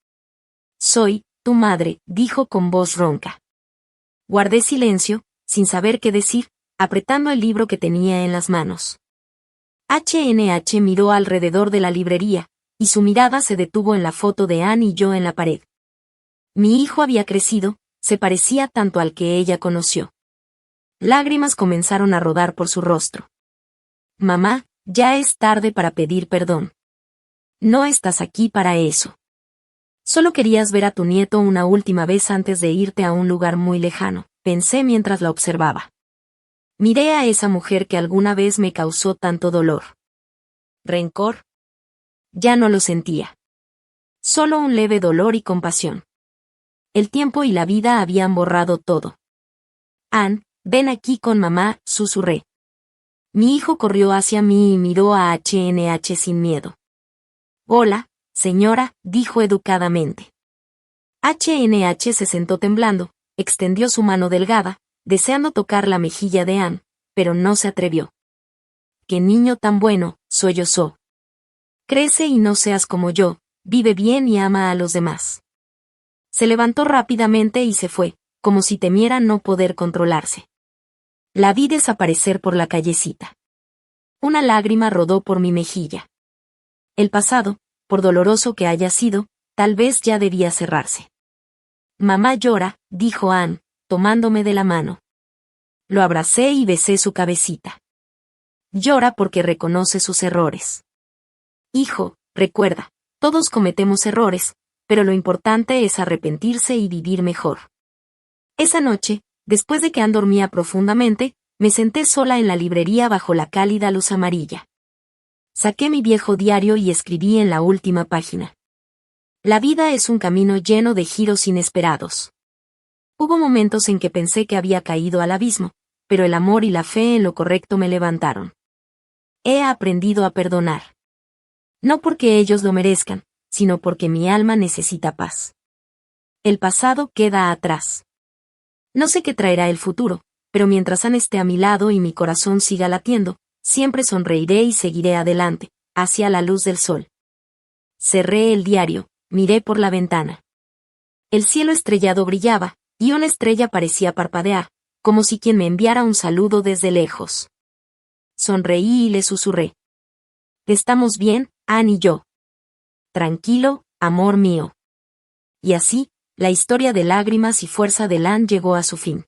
«Soy tu madre», dijo con voz ronca. Guardé silencio, sin saber qué decir, apretando el libro que tenía en las manos. HNH miró alrededor de la librería, y su mirada se detuvo en la foto de Anne y yo en la pared. Mi hijo había crecido, se parecía tanto al que ella conoció. Lágrimas comenzaron a rodar por su rostro. «Mamá, ya es tarde para pedir perdón. No estás aquí para eso. Solo querías ver a tu nieto una última vez antes de irte a un lugar muy lejano», pensé mientras la observaba. Miré a esa mujer que alguna vez me causó tanto dolor. ¿Rencor? Ya no lo sentía. Solo un leve dolor y compasión. El tiempo y la vida habían borrado todo. «Anne, ven aquí con mamá», susurré. Mi hijo corrió hacia mí y miró a HNH sin miedo. «Hola, señora», dijo educadamente. HNH se sentó temblando, extendió su mano delgada, deseando tocar la mejilla de Anne, pero no se atrevió. «Qué niño tan bueno», sollozó. «Crece y no seas como yo, vive bien y ama a los demás». Se levantó rápidamente y se fue, como si temiera no poder controlarse. La vi desaparecer por la callecita. Una lágrima rodó por mi mejilla. El pasado, por doloroso que haya sido, tal vez ya debía cerrarse. Mamá llora, dijo Anne, tomándome de la mano. Lo abracé y besé su cabecita. Llora porque reconoce sus errores. Hijo, recuerda, todos cometemos errores, pero lo importante es arrepentirse y vivir mejor. Esa noche, después de que Anne dormía profundamente, me senté sola en la librería bajo la cálida luz amarilla. Saqué mi viejo diario y escribí en la última página. La vida es un camino lleno de giros inesperados. Hubo momentos en que pensé que había caído al abismo, pero el amor y la fe en lo correcto me levantaron. He aprendido a perdonar. No porque ellos lo merezcan, sino porque mi alma necesita paz. El pasado queda atrás. No sé qué traerá el futuro, pero mientras Anne esté a mi lado y mi corazón siga latiendo, siempre sonreiré y seguiré adelante, hacia la luz del sol. Cerré el diario, miré por la ventana. El cielo estrellado brillaba, y una estrella parecía parpadear, como si quien me enviara un saludo desde lejos. Sonreí y le susurré. Estamos bien, Anne y yo. Tranquilo, amor mío. Y así, la historia de lágrimas y fuerza de Anne llegó a su fin.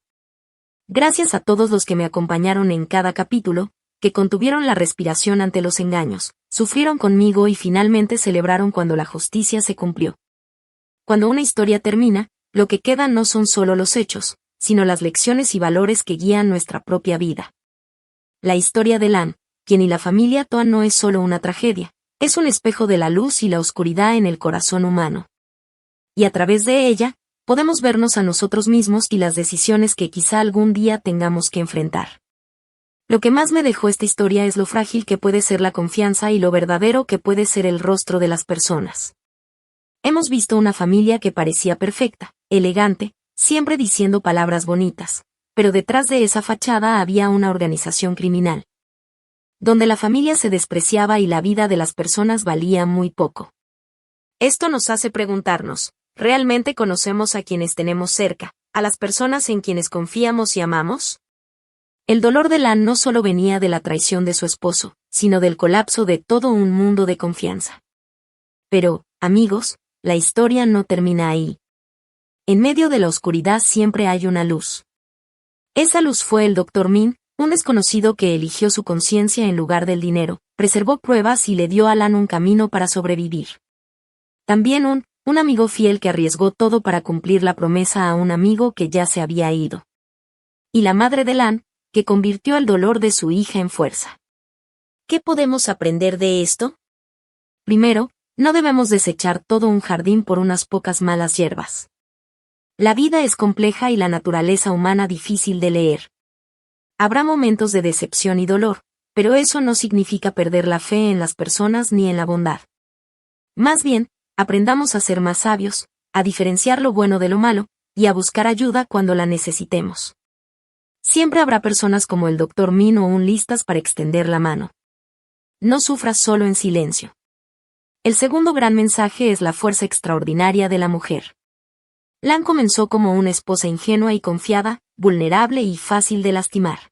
Gracias a todos los que me acompañaron en cada capítulo, que contuvieron la respiración ante los engaños, sufrieron conmigo y finalmente celebraron cuando la justicia se cumplió. Cuando una historia termina, lo que queda no son solo los hechos, sino las lecciones y valores que guían nuestra propia vida. La historia de Anne, quien y la familia Toa no es solo una tragedia, es un espejo de la luz y la oscuridad en el corazón humano. Y a través de ella, podemos vernos a nosotros mismos y las decisiones que quizá algún día tengamos que enfrentar. Lo que más me dejó esta historia es lo frágil que puede ser la confianza y lo verdadero que puede ser el rostro de las personas. Hemos visto una familia que parecía perfecta, elegante, siempre diciendo palabras bonitas, pero detrás de esa fachada había una organización criminal, donde la familia se despreciaba y la vida de las personas valía muy poco. Esto nos hace preguntarnos, ¿realmente conocemos a quienes tenemos cerca, a las personas en quienes confiamos y amamos? El dolor de Anne no solo venía de la traición de su esposo, sino del colapso de todo un mundo de confianza. Pero, amigos, la historia no termina ahí. En medio de la oscuridad siempre hay una luz. Esa luz fue el Dr. Min, un desconocido que eligió su conciencia en lugar del dinero, preservó pruebas y le dio a Anne un camino para sobrevivir. También un amigo fiel que arriesgó todo para cumplir la promesa a un amigo que ya se había ido. Y la madre de Anne, que convirtió el dolor de su hija en fuerza. ¿Qué podemos aprender de esto? Primero, no debemos desechar todo un jardín por unas pocas malas hierbas. La vida es compleja y la naturaleza humana difícil de leer. Habrá momentos de decepción y dolor, pero eso no significa perder la fe en las personas ni en la bondad. Más bien, aprendamos a ser más sabios, a diferenciar lo bueno de lo malo, y a buscar ayuda cuando la necesitemos. Siempre habrá personas como el Dr. Min o un listas para extender la mano. No sufras solo en silencio. El segundo gran mensaje es la fuerza extraordinaria de la mujer. Anne comenzó como una esposa ingenua y confiada, vulnerable y fácil de lastimar.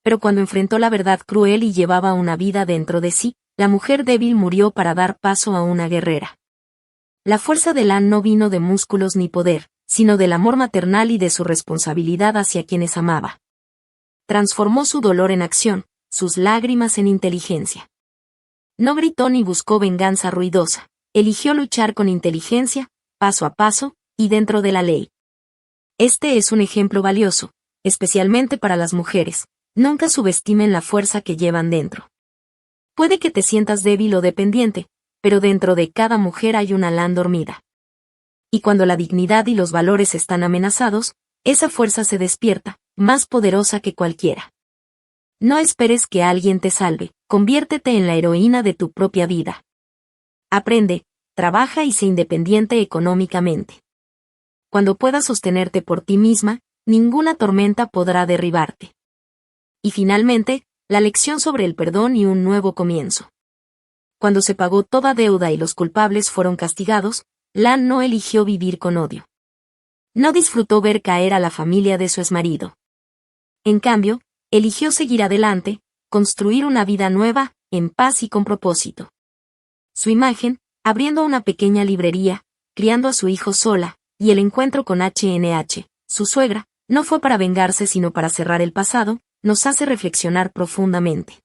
Pero cuando enfrentó la verdad cruel y llevaba una vida dentro de sí, la mujer débil murió para dar paso a una guerrera. La fuerza de Anne no vino de músculos ni poder, sino del amor maternal y de su responsabilidad hacia quienes amaba. Transformó su dolor en acción, sus lágrimas en inteligencia. No gritó ni buscó venganza ruidosa, eligió luchar con inteligencia, paso a paso, y dentro de la ley. Este es un ejemplo valioso, especialmente para las mujeres. Nunca subestimen la fuerza que llevan dentro. Puede que te sientas débil o dependiente, pero dentro de cada mujer hay una Anne dormida. Y cuando la dignidad y los valores están amenazados, esa fuerza se despierta, más poderosa que cualquiera. No esperes que alguien te salve, conviértete en la heroína de tu propia vida. Aprende, trabaja y sé independiente económicamente. Cuando puedas sostenerte por ti misma, ninguna tormenta podrá derribarte. Y finalmente, la lección sobre el perdón y un nuevo comienzo. Cuando se pagó toda deuda y los culpables fueron castigados, Anne no eligió vivir con odio. No disfrutó ver caer a la familia de su exmarido. En cambio, eligió seguir adelante, construir una vida nueva, en paz y con propósito. Su imagen, abriendo una pequeña librería, criando a su hijo sola, y el encuentro con HNH, su suegra, no fue para vengarse sino para cerrar el pasado, nos hace reflexionar profundamente.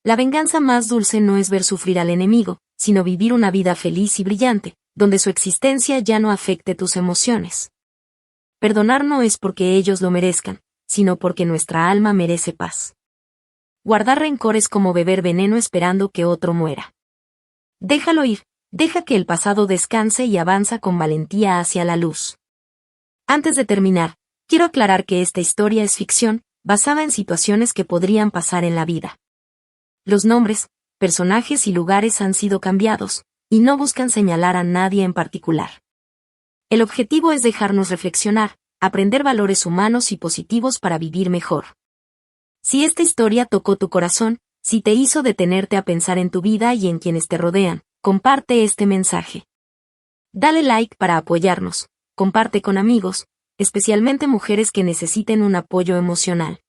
La venganza más dulce no es ver sufrir al enemigo, sino vivir una vida feliz y brillante, donde su existencia ya no afecte tus emociones. Perdonar no es porque ellos lo merezcan, sino porque nuestra alma merece paz. Guardar rencor es como beber veneno esperando que otro muera. Déjalo ir, deja que el pasado descanse y avanza con valentía hacia la luz. Antes de terminar, quiero aclarar que esta historia es ficción, basada en situaciones que podrían pasar en la vida. Los nombres, personajes y lugares han sido cambiados, y no buscan señalar a nadie en particular. El objetivo es dejarnos reflexionar, aprender valores humanos y positivos para vivir mejor. Si esta historia tocó tu corazón, si te hizo detenerte a pensar en tu vida y en quienes te rodean, comparte este mensaje. Dale like para apoyarnos, comparte con amigos, especialmente mujeres que necesiten un apoyo emocional.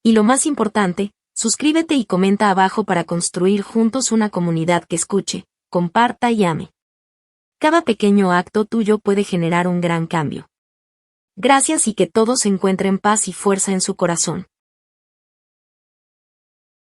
Y lo más importante, suscríbete y comenta abajo para construir juntos una comunidad que escuche, comparta y ame. Cada pequeño acto tuyo puede generar un gran cambio. Gracias y que todos encuentren paz y fuerza en su corazón.